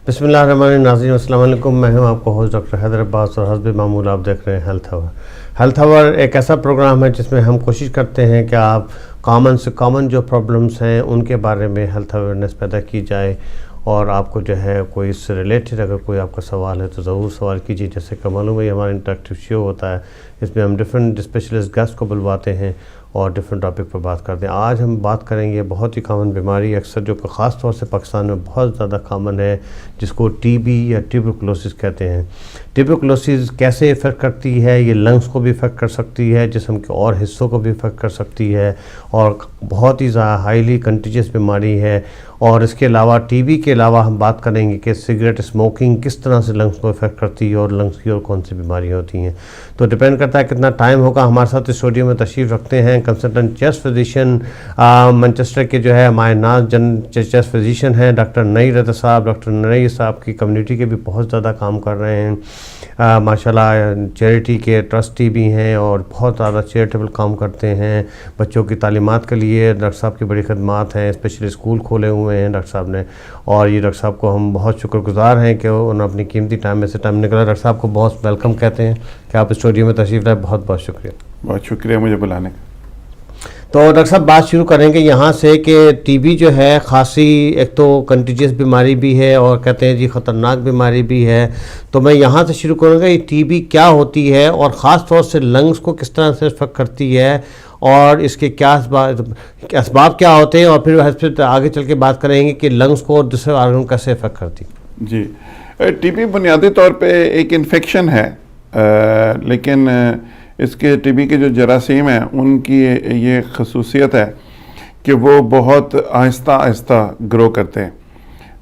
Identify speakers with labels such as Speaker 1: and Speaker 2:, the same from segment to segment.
Speaker 1: بسم اللہ الرحمن الرحیم. ناظرین السلام علیکم. میں ہوں آپ کو ہوسٹ ڈاکٹر حیدر عباس اور حسب معمول آپ دیکھ رہے ہیں ہیلتھ آور. ایک ایسا پروگرام ہے جس میں ہم کوشش کرتے ہیں کہ آپ کامن سے کامن جو پرابلمس ہیں ان کے بارے میں ہیلتھ اویئرنیس پیدا کی جائے, اور آپ کو جو ہے کوئی اس سے ریلیٹڈ اگر کوئی آپ کا سوال ہے تو ضرور سوال کیجیے. جیسے کہ معلوم ہے یہ ہمارا انٹریکٹیو شو ہوتا ہے, اس میں ہم ڈفرینٹ اسپیشلسٹ گیسٹ کو بلواتے ہیں اور ڈفرینٹ ٹاپک پر بات کرتے ہیں. آج ہم بات کریں گے بہت ہی کامن بیماری, اکثر جو کہ خاص طور سے پاکستان میں بہت زیادہ کامن ہے, جس کو ٹی بی یا ٹیوبرکلوسس کہتے ہیں. ٹیوبرکلوسس کیسے افیکٹ کرتی ہے؟ یہ لنگس کو بھی افیکٹ کر سکتی ہے, جسم کے اور حصوں کو بھی افیکٹ کر سکتی ہے, اور بہت ہی ہائیلی کنٹیجیس بیماری ہے. اور اس کے علاوہ ٹی بی کے علاوہ ہم بات کریں گے کہ سگریٹ اسموکنگ کس طرح سے لنگس کو افیکٹ کرتی ہے اور لنگس کی اور کون سی بیماریاں ہوتی ہیں. تو ڈپینڈ کرتا ہے کتنا ٹائم ہوگا. ہمارے ساتھ اسٹوڈیو میں تشریف رکھتے ہیں کنسلٹنٹ چیسٹ فزیشین مانچسٹر کے جو ہے ہمارے ناز چیسٹ فزیشین ہیں ڈاکٹر نئی رضا صاحب. ڈاکٹر نئی صاحب کی کمیونٹی کے بھی بہت زیادہ کام کر رہے ہیں, ماشاءاللہ چیریٹی کے ٹرسٹی بھی ہیں اور بہت زیادہ چیریٹیبل کام کرتے ہیں. بچوں کی تعلیمات کے لیے ڈاکٹر صاحب کی بڑی خدمات ہیں, اسپیشلی اسکول کھولے ہوئے ہیں ڈاکٹر صاحب نے, اور یہ ڈاکٹر صاحب کو ہم بہت شکر گزار ہیں کہ انہوں نے اپنی قیمتی ٹائم میں سے ٹائم نکالا. ڈاکٹر صاحب کو بہت ویلکم کہتے ہیں کہ آپ اسٹوڈیو میں تشریف لائے. بہت بہت شکریہ.
Speaker 2: بہت شکریہ مجھے بلانے کا.
Speaker 1: تو ڈاکٹر صاحب بات شروع کریں گے یہاں سے کہ ٹی بی جو ہے خاصی ایک تو کنٹیجیس بیماری بھی ہے اور کہتے ہیں جی خطرناک بیماری بھی ہے. تو میں یہاں سے شروع کروں گا, یہ ٹی بی کیا ہوتی ہے اور خاص طور سے لنگس کو کس طرح سے افیکٹ کرتی ہے, اور اس کے کیا اسباب کیا ہوتے ہیں, اور پھر آگے چل کے بات کریں گے کہ لنگس کو اور دوسرے آرگن کیسے افیکٹ کرتی.
Speaker 2: جی, ٹی بی بنیادی طور پہ ایک انفیکشن ہے, لیکن اس کے ٹی بی کے جو جراثیم ہیں ان کی یہ خصوصیت ہے کہ وہ بہت آہستہ آہستہ گرو کرتے ہیں.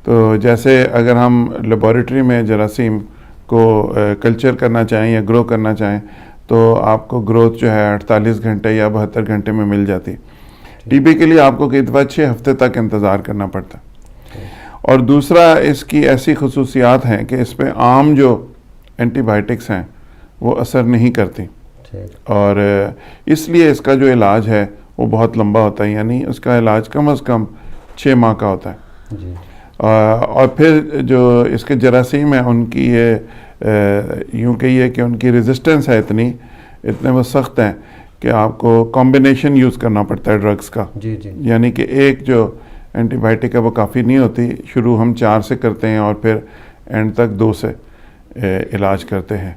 Speaker 2: تو جیسے اگر ہم لیبارٹری میں جراثیم کو کلچر کرنا چاہیں یا گرو کرنا چاہیں تو آپ کو گروتھ جو ہے 48 گھنٹے یا 72 گھنٹے میں مل جاتی. ٹی بی کے لیے آپ کو کئی دفعہ 6 ہفتے تک انتظار کرنا پڑتا. اور دوسرا اس کی ایسی خصوصیات ہیں کہ اس پہ عام جو اینٹی بائیوٹکس ہیں وہ اثر نہیں کرتی, اور اس لیے اس کا جو علاج ہے وہ بہت لمبا ہوتا ہے, یعنی اس کا علاج کم از کم 6 ماہ کا ہوتا ہے. اور پھر جو اس کے جراثیم ہیں ان کی یہ یوں کہیے کہ ان کی ریزسٹنس ہے اتنے وہ سخت ہیں کہ آپ کو کمبینیشن یوز کرنا پڑتا ہے ڈرگس کا. یعنی کہ ایک جو اینٹی بائیوٹک ہے وہ کافی نہیں ہوتی, شروع ہم 4 سے کرتے ہیں اور پھر اینڈ تک 2 سے علاج کرتے ہیں.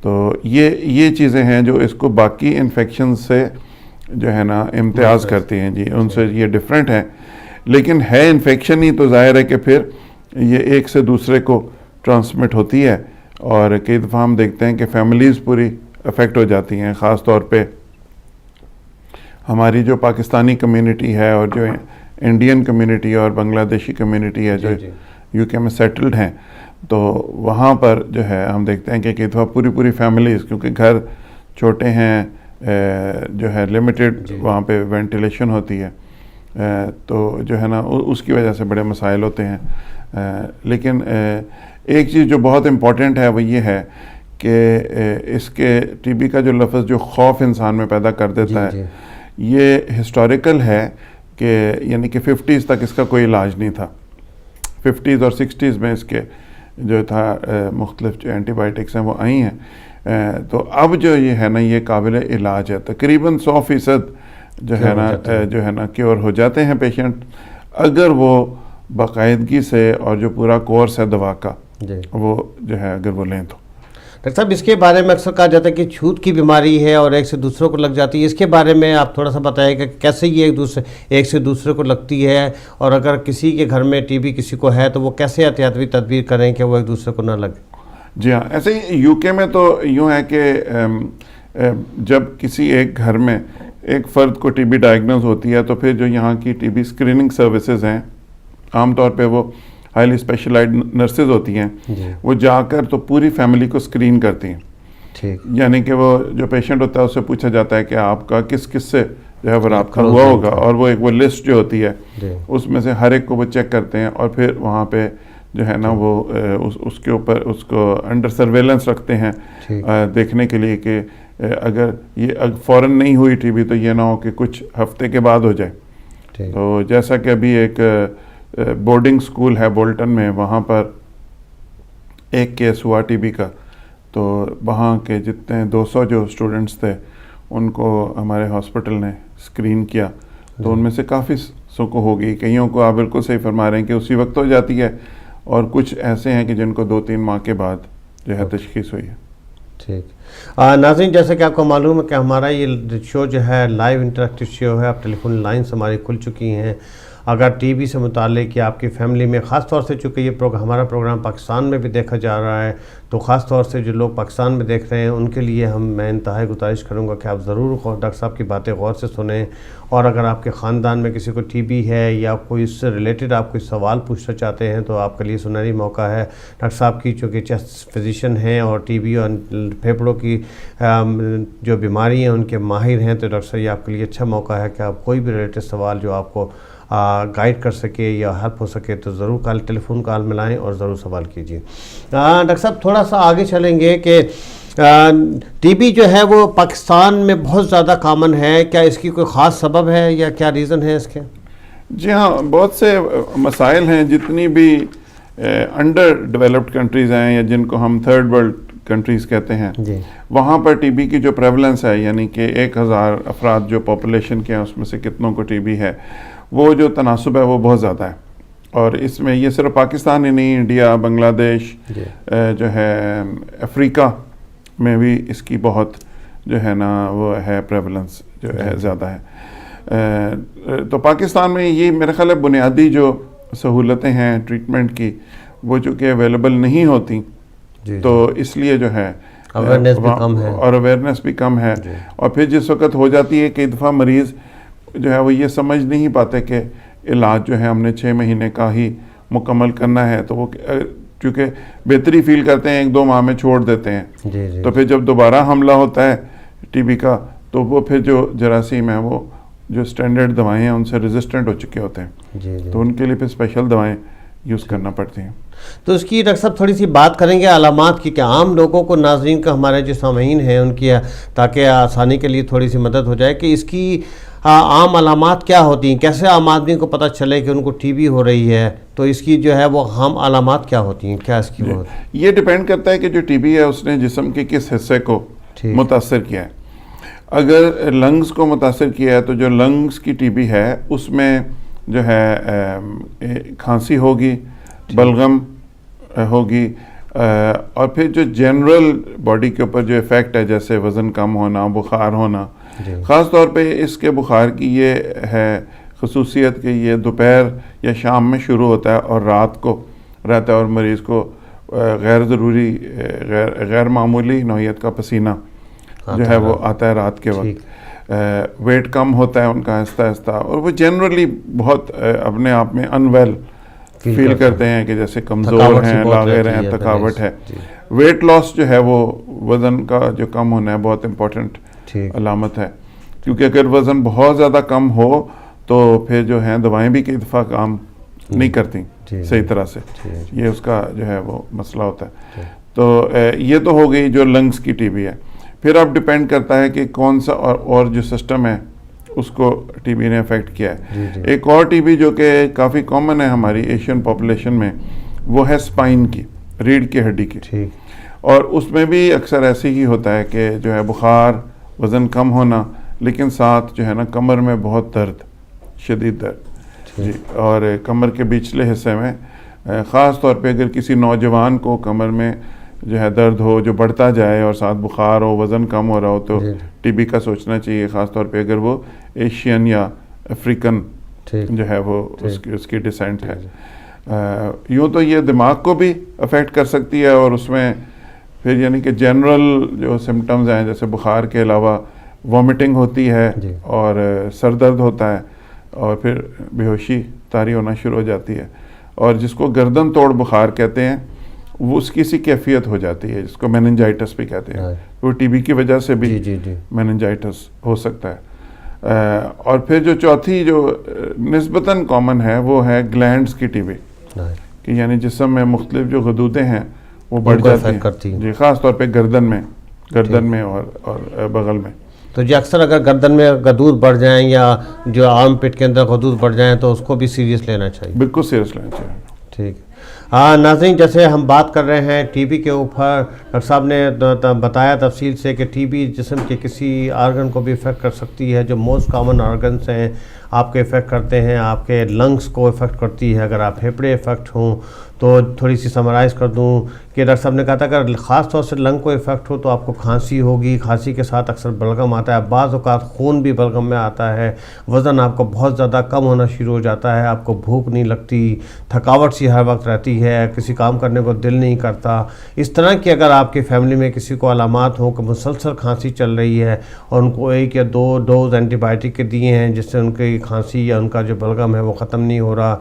Speaker 2: تو یہ چیزیں ہیں جو اس کو باقی انفیکشن سے جو ہے نا امتیاز کرتی ہیں. جی, ان سے یہ ڈفرینٹ ہے, لیکن ہے انفیکشن ہی تو ظاہر ہے کہ پھر یہ ایک سے دوسرے کو ٹرانسمٹ ہوتی ہے, اور کئی دفعہ ہم دیکھتے ہیں کہ فیملیز پوری افیکٹ ہو جاتی ہیں. خاص طور پہ ہماری جو پاکستانی کمیونٹی ہے اور جو انڈین کمیونٹی اور بنگلہ دیشی کمیونٹی ہے جو یو کے میں سیٹلڈ ہیں, تو وہاں پر جو ہے ہم دیکھتے ہیں کہ کئی دفعہ پوری فیملیز, کیونکہ گھر چھوٹے ہیں, جو ہے لمیٹڈ وہاں پہ وینٹیلیشن ہوتی ہے, تو جو ہے نا اس کی وجہ سے بڑے مسائل ہوتے ہیں. لیکن ایک چیز جو بہت امپورٹنٹ ہے وہ یہ ہے کہ اس کے ٹی بی کا جو لفظ جو خوف انسان میں پیدا کر دیتا ہے, یہ ہسٹوریکل ہے کہ یعنی کہ 50s تک اس کا کوئی علاج نہیں تھا. 50s اور 60s میں اس کے جو تھا مختلف جو اینٹی بائیوٹکس ہیں وہ آئی ہیں. تو اب جو یہ ہے نا یہ قابل علاج ہے. تقریباً 100% جو ہے نا کیور ہو جاتے ہیں پیشنٹ, اگر وہ باقاعدگی سے اور جو پورا کورس ہے دوا کا وہ جو ہے اگر وہ لیں تو.
Speaker 1: ڈاکٹر صاحب اس کے بارے میں اکثر کہا جاتا ہے کہ چھوت کی بیماری ہے اور ایک سے دوسروں کو لگ جاتی ہے, اس کے بارے میں آپ تھوڑا سا بتائیں کہ کیسے یہ ایک سے دوسرے کو لگتی ہے, اور اگر کسی کے گھر میں ٹی بی کسی کو ہے تو وہ کیسے احتیاطی تدبیر کریں کہ وہ ایک دوسرے کو نہ لگے.
Speaker 2: جی ہاں, ایسے ہی یو کے میں تو یوں ہے کہ جب کسی ایک گھر میں ایک فرد کو ٹی بی ڈائگنوز ہوتی ہے تو پھر جو یہاں کی ٹی بی اسکریننگ سروسز ہیں, عام طور پہ وہ ہائیلی اسپیشلائزڈ نرسز ہوتی ہیں, وہ جا کر تو پوری فیملی کو اسکرین کرتی ہیں. یعنی کہ وہ جو پیشنٹ ہوتا ہے اس سے پوچھا جاتا ہے کہ آپ کا کس سے جو ہے وہ رابطہ ہوا ہوگا, اور وہ ایک وہ لسٹ جو ہوتی ہے اس میں سے ہر ایک کو وہ چیک کرتے ہیں, اور پھر وہاں پہ جو ہے نا وہ اس کے اوپر اس کو انڈر سرویلنس رکھتے ہیں دیکھنے کے لیے کہ اگر یہ فوراً نہیں ہوئی ٹی بی تو یہ نہ ہو کہ کچھ ہفتے کے بعد ہو جائے. تو جیسا کہ ابھی ایک بورڈنگ سکول ہے بولٹن میں, وہاں پر ایک کیس ہوا ٹی بی کا، تو وہاں کے جتنے 200 جو اسٹوڈنٹس تھے ان کو ہمارے ہاسپٹل نے اسکرین کیا، تو ان میں سے کافی سو کو ہو گئی، کئیوں کو آپ بالکل صحیح فرما رہے ہیں کہ اسی وقت ہو جاتی ہے، اور کچھ ایسے ہیں کہ جن کو 2-3 ماہ کے بعد جو ہے تشخیص ہوئی ہے۔
Speaker 1: ٹھیک ناظرین، جیسے کہ آپ کو معلوم ہے کہ ہمارا یہ شو جو ہے لائیو انٹریکٹیو شو ہے، اب ٹیلی فون لائنس ہماری کھل چکی ہیں۔ اگر ٹی بی سے متعلق یا آپ کی فیملی میں، خاص طور سے چونکہ یہ ہمارا پروگرام پاکستان میں بھی دیکھا جا رہا ہے، تو خاص طور سے جو لوگ پاکستان میں دیکھ رہے ہیں ان کے لیے میں انتہائی گزارش کروں گا کہ آپ ضرور ڈاکٹر صاحب کی باتیں غور سے سنیں، اور اگر آپ کے خاندان میں کسی کو ٹی بی ہے یا کوئی اس سے ریلیٹڈ آپ کوئی سوال پوچھنا چاہتے ہیں تو آپ کے لیے سنہری موقع ہے۔ ڈاکٹر صاحب کی چونکہ چیسٹ فزیشین ہیں اور ٹی بی اور پھیپھڑوں کی جو بیماری ہیں ان کے ماہر ہیں، تو ڈاکٹر صاحب یہ آپ کے لیے اچھا موقع ہے کہ آپ کوئی بھی ریلیٹڈ سوال جو آپ کو گائیڈ کر سکے یا ہیلپ ہو سکے تو ضرور ٹیلی فون کال ملائیں اور ضرور سوال کیجیے۔ ڈاکٹر صاحب تھوڑا سا آگے چلیں گے کہ ٹی بی جو ہے وہ پاکستان میں بہت زیادہ کامن ہے، کیا اس کی کوئی خاص سبب ہے یا کیا ریزن ہے اس کے؟
Speaker 2: جی ہاں، بہت سے مسائل ہیں، جتنی بھی انڈر ڈیولپڈ کنٹریز ہیں یا جن کو ہم تھرڈ ورلڈ کنٹریز کہتے ہیں، وہاں پر ٹی بی کی جو پریولنس ہے، یعنی کہ 1000 افراد جو پاپولیشن کے ہیں اس میں سے کتنوں کو ٹی بی ہے، وہ جو تناسب ہے وہ بہت زیادہ ہے۔ اور اس میں یہ صرف پاکستان ہی نہیں، انڈیا، بنگلہ دیش جو ہے، افریقہ میں بھی اس کی بہت جو ہے نا وہ ہے پریولنس جو ہے زیادہ ہے۔ تو پاکستان میں یہ میرے خیال ہے بنیادی جو سہولتیں ہیں ٹریٹمنٹ کی وہ چونکہ اویلیبل نہیں ہوتی، تو اس لیے جو ہے
Speaker 1: اویئرنیس بھی کم ہے،
Speaker 2: اور اویئرنیس بھی کم ہے، اور پھر جس وقت ہو جاتی ہے کئی دفعہ مریض جو ہے وہ یہ سمجھ نہیں پاتے کہ علاج جو ہے ہم نے 6 مہینے کا ہی مکمل کرنا ہے، تو وہ چونکہ بہتری فیل کرتے ہیں 1-2 ماہ میں چھوڑ دیتے ہیں، تو پھر جب دوبارہ حملہ ہوتا ہے ٹی بی کا تو وہ پھر جو جراثیم ہیں وہ جو سٹینڈرڈ دوائیں ہیں ان سے ریزسٹنٹ ہو چکے ہوتے ہیں، تو ان کے لیے پھر اسپیشل دوائیں یوز کرنا پڑتی ہیں۔
Speaker 1: تو اس کی ڈاکٹر صاحب تھوڑی سی بات کریں گے علامات کی، کہ عام لوگوں کو، ناظرین کا، ہمارے جو سامعین ہیں ان کی، تاکہ آسانی کے لیے تھوڑی سی مدد ہو جائے کہ اس کی عام علامات کیا ہوتی ہیں، کیسے عام آدمی کو پتہ چلے کہ ان کو ٹی بی ہو رہی ہے، تو اس کی جو ہے وہ عام علامات کیا ہوتی ہیں، کیا اس کی وہ ہوتی ہے؟
Speaker 2: یہ ڈیپینڈ کرتا ہے کہ جو ٹی بی ہے اس نے جسم کے کس حصے کو متاثر کیا ہے۔ اگر لنگز کو متاثر کیا ہے تو جو لنگز کی ٹی بی ہے اس میں جو ہے کھانسی ہوگی، بلغم ہوگی، اور پھر جو جنرل باڈی کے اوپر جو ایفیکٹ ہے جیسے وزن کم ہونا، بخار ہونا، خاص طور پہ اس کے بخار کی یہ ہے خصوصیت کہ یہ دوپہر یا شام میں شروع ہوتا ہے اور رات کو رہتا ہے، اور مریض کو غیر ضروری غیر معمولی نوعیت کا پسینہ جو ہے وہ آتا ہے رات کے وقت، ویٹ کم ہوتا ہے ان کا آہستہ آہستہ، اور وہ جنرلی بہت اپنے آپ میں انویل فیل کرتے ہیں کہ جیسے کمزور ہیں، لاغر ہیں، تھکاوٹ ہے۔ ویٹ لاس جو ہے وہ وزن کا جو کم ہونا ہے بہت امپورٹنٹ علامت ہے، کیونکہ اگر وزن بہت زیادہ کم ہو تو پھر جو ہے دوائیں بھی کئی دفعہ کام نہیں کرتی صحیح طرح سے، یہ اس کا جو ہے وہ مسئلہ ہوتا ہے۔ تو یہ تو ہو گئی جو لنگز کی ٹی بی ہے۔ پھر اب ڈیپینڈ کرتا ہے کہ کون سا اور جو سسٹم ہے اس کو ٹی بی نے افیکٹ کیا ہے۔ ایک اور ٹی بی جو کہ کافی کامن ہے ہماری ایشین پاپولیشن میں، وہ ہے سپائن کی، ریڑھ کی ہڈی کی، اور اس میں بھی اکثر ایسے ہی ہوتا ہے کہ جو ہے بخار، وزن کم ہونا، لیکن ساتھ جو ہے نا کمر میں بہت درد، شدید درد، جی، اور کمر کے بیچلے حصے میں خاص طور پہ اگر کسی نوجوان کو کمر میں جو ہے درد ہو جو بڑھتا جائے اور ساتھ بخار ہو، وزن کم ہو رہا ہو، تو ٹی بی کا سوچنا چاہیے، خاص طور پہ اگر وہ ایشین یا افریقن جو ہے وہ اس کی ڈسینٹ ہے۔ یوں تو یہ دماغ کو بھی افیکٹ کر سکتی ہے، اور اس میں پھر یعنی کہ جنرل جو سمٹمز ہیں جیسے بخار کے علاوہ وامٹنگ ہوتی ہے اور سر درد ہوتا ہے، اور پھر بے ہوشی طاری ہونا شروع ہو جاتی ہے، اور جس کو گردن توڑ بخار کہتے ہیں وہ اس کی سی کیفیت ہو جاتی ہے، جس کو میننجائٹس بھی کہتے ہیں، وہ ٹی بی کی وجہ سے بھی میننجائٹس ہو سکتا ہے۔ اور پھر جو چوتھی جو نسبتاً کامن ہے وہ ہے گلینڈز کی ٹی بی، کہ یعنی جسم میں مختلف جو غدودیں ہیں وہ بڑھ جاتی ہیں، جی، خاص طور پہ گردن میں اور بغل میں۔
Speaker 1: تو جی اکثر اگر گردن میں غدود بڑھ جائیں یا جو آرم پٹ کے اندر غدود بڑھ جائیں تو اس کو بھی سیریس لینا چاہیے؟
Speaker 2: بالکل سیریس لینا چاہیے۔
Speaker 1: ٹھیک۔ ناظرین جیسے ہم بات کر رہے ہیں ٹی بی کے اوپر، ڈاکٹر صاحب نے بتایا تفصیل سے کہ ٹی بی جسم کے کسی آرگن کو بھی افیکٹ کر سکتی ہے. جو موسٹ کامن آرگنس ہیں آپ کے افیکٹ کرتے ہیں، آپ کے لنگس کو افیکٹ کرتی ہے. اگر آپ پھیپھڑے افیکٹ ہوں تو تھوڑی سی سمرائز کر دوں کہ ڈاکٹر صاحب نے کہا تھا اگر خاص طور سے لنگ کو افیکٹ ہو تو آپ کو کھانسی ہوگی، کھانسی کے ساتھ اکثر بلغم آتا ہے، بعض اوقات خون بھی بلغم میں آتا ہے، وزن آپ کو بہت زیادہ کم ہونا شروع ہو جاتا ہے، آپ کو بھوک نہیں لگتی، تھکاوٹ سی ہر وقت رہتی ہے، کسی کام کرنے کو دل نہیں کرتا. اس طرح کی اگر آپ کی فیملی میں کسی کو علامات ہوں کہ مسلسل کھانسی چل رہی ہے اور ان کو 1 یا 2 ڈوز اینٹی بائیوٹک کے دیے ہیں جس سے ان کی کھانسی یا ان کا جو بلغم ہے وہ ختم نہیں ہو رہا،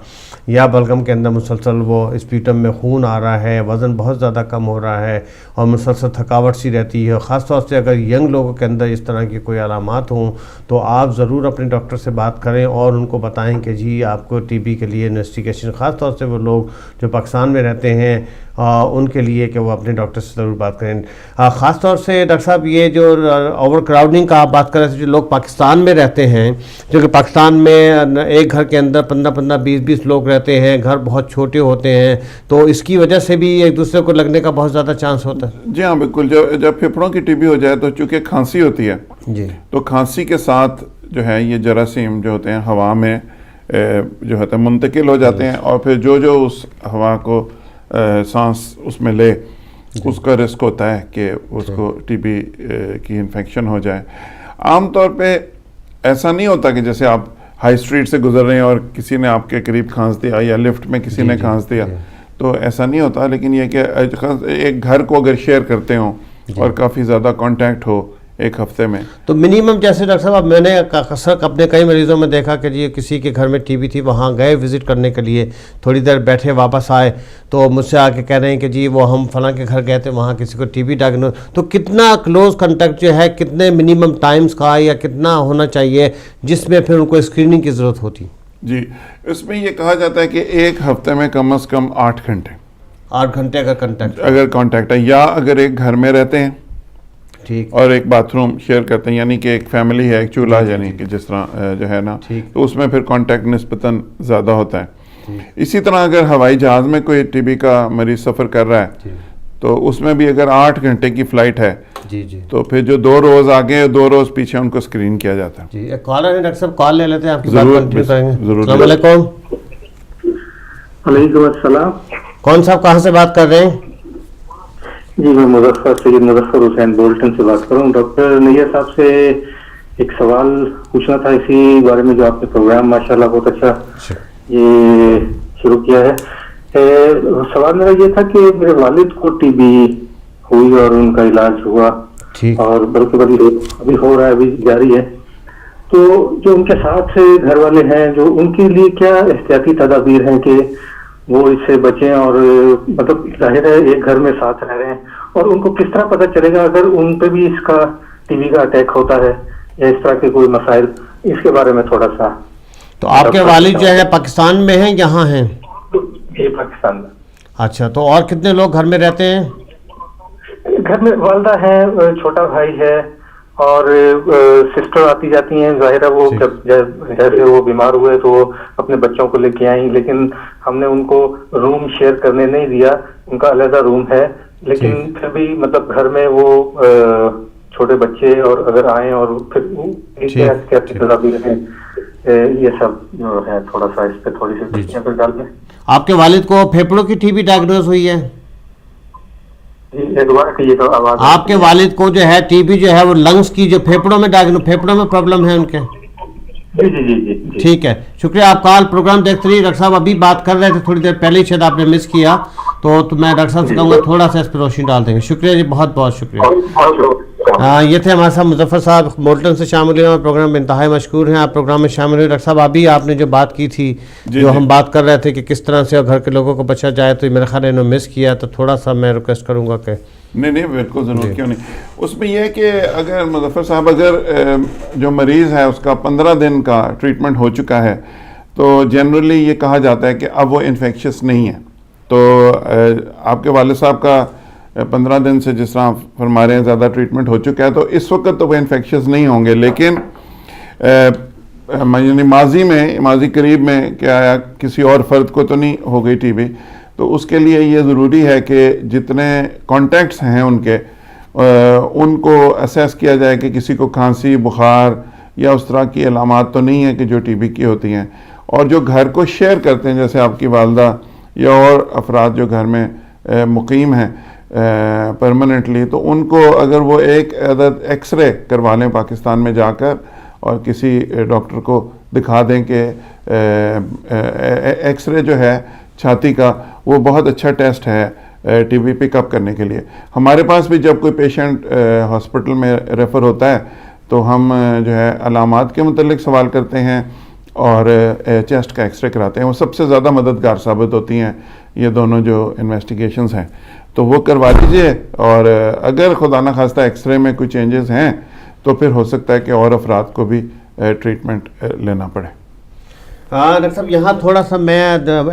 Speaker 1: یا بلغم کے اندر مسلسل وہ اسپیٹم میں خون آ رہا ہے، وزن بہت زیادہ کم ہو رہا ہے اور مسلسل تھکاوٹ سی رہتی ہے، خاص طور سے اگر ینگ لوگوں کے اندر اس طرح کی کوئی علامات ہوں تو آپ ضرور اپنے ڈاکٹر سے بات کریں اور ان کو بتائیں کہ جی آپ کو ٹی بی کے لیے انویسٹیگیشن، خاص طور سے وہ لوگ جو پاکستان میں رہتے ہیں ان کے لیے کہ وہ اپنے ڈاکٹر سے ضرور بات کریں. خاص طور سے ڈاکٹر صاحب یہ جو اوور کراؤڈنگ کا آپ بات کر رہے تھے، جو لوگ پاکستان میں رہتے ہیں، جو کہ پاکستان میں ایک گھر کے اندر 15-15 20-20 لوگ رہتے ہیں، گھر بہت چھوٹے ہوتے ہیں، تو اس کی وجہ سے بھی ایک دوسرے کو لگنے کا بہت زیادہ چانس ہوتا ہے.
Speaker 2: جی ہاں بالکل. جب پھیپھڑوں کی ٹی بی ہو جائے تو چونکہ کھانسی ہوتی ہے
Speaker 1: جی، تو
Speaker 2: کھانسی کے ساتھ جو ہے یہ جراثیم جو ہوتے ہیں ہوا میں جو ہوتا ہے منتقل ہو جاتے ہیں اور پھر جو اس ہوا کو سانس اس میں لے اس کا رسک ہوتا ہے کہ اس کو ٹی بی کی انفیکشن ہو جائے. عام طور پہ ایسا نہیں ہوتا کہ جیسے آپ ہائی اسٹریٹ سے گزر رہے ہیں اور کسی نے آپ کے قریب کھانس دیا یا لفٹ میں کسی نے کھانس دیا، تو ایسا نہیں ہوتا. لیکن یہ کہ ایک گھر کو اگر شیئر کرتے ہوں اور کافی زیادہ کانٹیکٹ ہو ایک ہفتے میں، تو
Speaker 1: منیمم جیسے ڈاکٹر صاحب اب میں نے اکثر اپنے کئی مریضوں میں دیکھا کہ جی کسی کے گھر میں ٹی بی تھی، وہاں گئے وزٹ کرنے کے لیے، تھوڑی دیر بیٹھے واپس آئے تو مجھ سے آ کے کہہ رہے ہیں کہ جی وہ ہم فلاں کے گھر گئے تھے، وہاں کسی کو ٹی بی ڈائگنوز. تو کتنا کلوز کنٹیکٹ جو ہے، کتنے منیمم ٹائمز کا یا کتنا ہونا چاہیے جس میں پھر ان کو اسکریننگ کی ضرورت ہوتی؟
Speaker 2: جی اس میں یہ کہا جاتا ہے کہ ایک ہفتے میں کم از کم 8 گھنٹے
Speaker 1: 8 گھنٹے
Speaker 2: اگر کانٹیکٹ ہے، یا اگر ایک گھر میں رہتے ہیں
Speaker 1: ٹھیک
Speaker 2: اور ایک باتھ روم شیئر کرتے ہیں، یعنی کہ ایک فیملی ہے، ایک چولہا، یعنی کہ جس طرح جو ہے نا، تو اس میں پھر کانٹیکٹ نسبتاً زیادہ ہوتا ہے. اسی طرح اگر ہوائی جہاز میں کوئی ٹی بی کا مریض سفر کر رہا ہے تو اس میں بھی اگر 8 گھنٹے کی فلائٹ ہے تو پھر جو 2 روز آگے 2 روز پیچھے ان کو اسکرین کیا جاتا ہے.
Speaker 1: ایک کالر ہے ڈاکٹر صاحب، کال لے لیتے ہیں، آپ کی بات کنٹینیو کریں گے.
Speaker 2: ضرور.
Speaker 1: السلام علیکم.
Speaker 3: وعلیکم السلام.
Speaker 1: کون صاحب کہاں سے بات کر رہے ہیں؟
Speaker 3: جی میں سید مظفر حسین بولٹن سے بات کر رہا ہوں. ڈاکٹر نیر صاحب سے ایک سوال پوچھنا تھا اسی بارے میں جو آپ نے پروگرام ماشاءاللہ بہت اچھا یہ شروع کیا ہے. سوال میرا یہ تھا کہ میرے والد کو ٹی بی ہوئی اور ان کا علاج ہوا اور بلکہ ابھی ہو رہا ہے، ابھی جاری ہے. تو جو ان کے ساتھ گھر والے ہیں جو ان کے لیے کیا احتیاطی تدابیر ہیں کہ وہ اس سے بچیں، اور مطلب ظاہر ہے ایک گھر میں ساتھ رہ رہے ہیں، اور ان کو کس طرح پتہ چلے گا اگر ان پہ بھی اس کا ٹی بی کا اٹیک ہوتا ہے یا اس طرح کے کوئی مسائل، اس کے بارے میں تھوڑا سا.
Speaker 1: تو آپ کے والد جو ہے پاکستان میں ہیں یہاں ہیں؟
Speaker 3: یہ پاکستان میں.
Speaker 1: اچھا، تو اور کتنے لوگ گھر میں رہتے ہیں؟
Speaker 3: گھر میں والدہ ہے، چھوٹا بھائی ہے اور سسٹر آتی جاتی ہیں. ظاہر ہے وہ جیسے وہ بیمار ہوئے تو وہ اپنے بچوں کو لے کے آئیں، لیکن ہم نے ان کو روم شیئر کرنے نہیں دیا، ان کا علیحدہ روم ہے. لیکن پھر بھی مطلب گھر میں وہ چھوٹے بچے اور اگر آئیں اور پھر کیا تدابیر ہیں، یہ سب جو ہے تھوڑا سا اس پہ تھوڑی سی ڈال دیں.
Speaker 1: آپ کے والد کو پھیپھڑوں کی ٹی بی ڈائگنوز ہوئی ہے؟ آپ کے والد کو جو ہے ٹی بی جو ہے وہ لنگس کی جو پھیپھڑوں میں پرابلم ہے ان کے؟
Speaker 3: جی.
Speaker 1: ٹھیک ہے، شکریہ. آپ کال پروگرام دیکھتے رہیے. ڈاکٹر صاحب ابھی بات کر رہے تھے تھوڑی دیر پہلے، شاید آپ نے مس کیا، تو میں ڈاکٹر صاحب سے کہوں گا تھوڑا سا اس پہ روشنی ڈال دیں گے. شکریہ جی، بہت بہت شکریہ. یہ تھے ہمارے ساتھ مظفر صاحب مولٹن سے شامل ہوئے، پروگرام میں انتہائی مشکور ہیں. آپ پروگرام میں شامل ہوئے. ڈاکٹر صاحب ابھی آپ نے جو بات کی تھی، جو ہم بات کر رہے تھے کہ کس طرح سے گھر کے لوگوں کو بچا جائے، تو میرا خیال ہے انہوں نے مس کیا، تو تھوڑا سا میں ریکویسٹ کروں گا کہ
Speaker 2: نہیں بالکل ضرور، کیوں نہیں. اس میں یہ ہے کہ اگر مظفر صاحب اگر جو مریض ہے اس کا 15 دن کا ٹریٹمنٹ ہو چکا ہے تو جنرلی یہ کہا جاتا ہے کہ اب وہ انفیکشس نہیں ہے. تو آپ کے والد صاحب کا 15 دن سے جس طرح فرما رہے ہیں زیادہ ٹریٹمنٹ ہو چکا ہے، تو اس وقت تو وہ انفیکشس نہیں ہوں گے. لیکن یعنی ماضی قریب میں کیا کسی اور فرد کو تو نہیں ہو گئی ٹی بی، تو اس کے لیے یہ ضروری ہے کہ جتنے کانٹیکٹس ہیں ان کے ان کو اسیس کیا جائے کہ کسی کو کھانسی بخار یا اس طرح کی علامات تو نہیں ہیں کہ جو ٹی بی کی ہوتی ہیں، اور جو گھر کو شیئر کرتے ہیں جیسے آپ کی والدہ یا اور افراد جو گھر میں مقیم ہیں پرماننٹلی، تو ان کو اگر وہ ایک عدد ایکس رے کروا لیں پاکستان میں جا کر اور کسی ڈاکٹر کو دکھا دیں کہ ایکس رے جو ہے چھاتی کا وہ بہت اچھا ٹیسٹ ہے ٹی بی پک اپ کرنے کے لیے. ہمارے پاس بھی جب کوئی پیشنٹ ہاسپٹل میں ریفر ہوتا ہے تو ہم جو ہے علامات کے متعلق سوال کرتے ہیں اور چیسٹ کا ایکس رے کراتے ہیں. وہ سب سے زیادہ مددگار ثابت ہوتی ہیں یہ دونوں جو انویسٹیگیشنز ہیں، تو وہ کروا دیجئے. اور اگر خدا نخواستہ ایکس رے میں کوئی چینجز ہیں تو پھر ہو سکتا ہے کہ اور افراد کو بھی ٹریٹمنٹ لینا پڑے.
Speaker 1: ڈاکٹر صاحب یہاں تھوڑا سا میں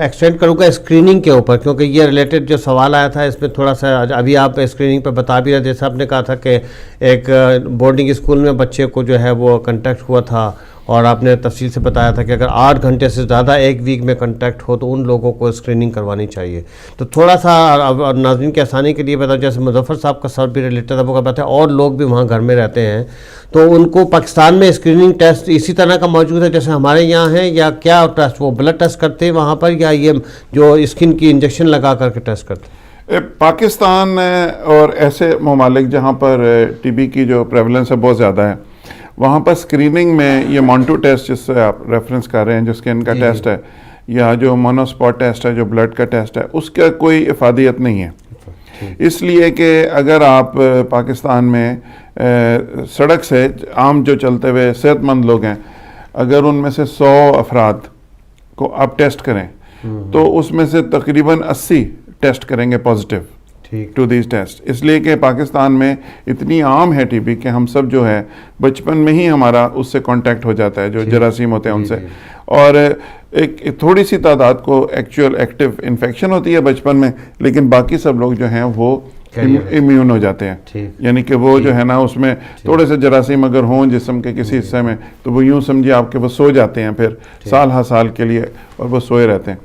Speaker 1: ایکسٹینڈ کروں گا اسکریننگ کے اوپر، کیونکہ یہ ریلیٹڈ جو سوال آیا تھا اس میں تھوڑا سا ابھی آپ اسکریننگ پہ بتا بھی رہے، جیسے آپ نے کہا تھا کہ ایک بورڈنگ اسکول میں بچے کو جو ہے وہ کنٹیکٹ ہوا تھا، اور آپ نے تفصیل سے بتایا تھا کہ اگر 8 گھنٹے سے زیادہ ایک ویک میں کنٹیکٹ ہو تو ان لوگوں کو اسکریننگ کروانی چاہیے. تو تھوڑا سا ناظرین کے آسانی کے لیے بتاؤ، جیسے مظفر صاحب کا سوال بھی ریلیٹڈ ہے وہ بتایا، اور لوگ بھی وہاں گھر میں رہتے ہیں تو ان کو پاکستان میں اسکریننگ ٹیسٹ اسی طرح کا موجود ہے جیسے ہمارے یہاں ہے، یا کیا ٹیسٹ وہ بلڈ ٹیسٹ کرتے ہیں وہاں پر، یا یہ جو اسکن کی انجیکشن لگا کر کے ٹیسٹ کرتے ہیں؟
Speaker 2: پاکستان اور ایسے ممالک جہاں پر ٹی بی کی جو پریولنس ہے بہت زیادہ ہے، وہاں پر اسکریننگ میں یہ مونٹو ٹیسٹ جس سے آپ ریفرنس کر رہے ہیں جو اسکن کا ٹیسٹ ہے، یا جو مونوسپاٹ ٹیسٹ ہے جو بلڈ کا ٹیسٹ ہے، اس کا کوئی افادیت نہیں ہے. اس لیے کہ اگر آپ پاکستان میں سڑک سے عام جو چلتے ہوئے صحت مند لوگ ہیں، اگر ان میں سے 100 افراد کو آپ ٹیسٹ کریں تو اس میں سے تقریباً 80 ٹیسٹ کریں گے پازیٹیو ٹو دیز ٹیسٹ. اس لیے کہ پاکستان میں اتنی عام ہے ٹی بی کہ ہم سب جو ہے بچپن میں ہی ہمارا اس سے کانٹیکٹ ہو جاتا ہے، جو جراثیم ہوتے ہیں ان سے، اور ایک تھوڑی سی تعداد کو ایکچوئل ایکٹیو انفیکشن ہوتی ہے بچپن میں، لیکن باقی سب لوگ جو ہیں وہ امیون ہو جاتے ہیں. یعنی کہ وہ جو ہے نا اس میں تھوڑے سے جراثیم اگر ہوں جسم کے کسی حصے میں تو وہ یوں سمجھے آپ کے وہ سو جاتے ہیں پھر سال ہر سال کے لیے، اور وہ سوئے رہتے ہیں.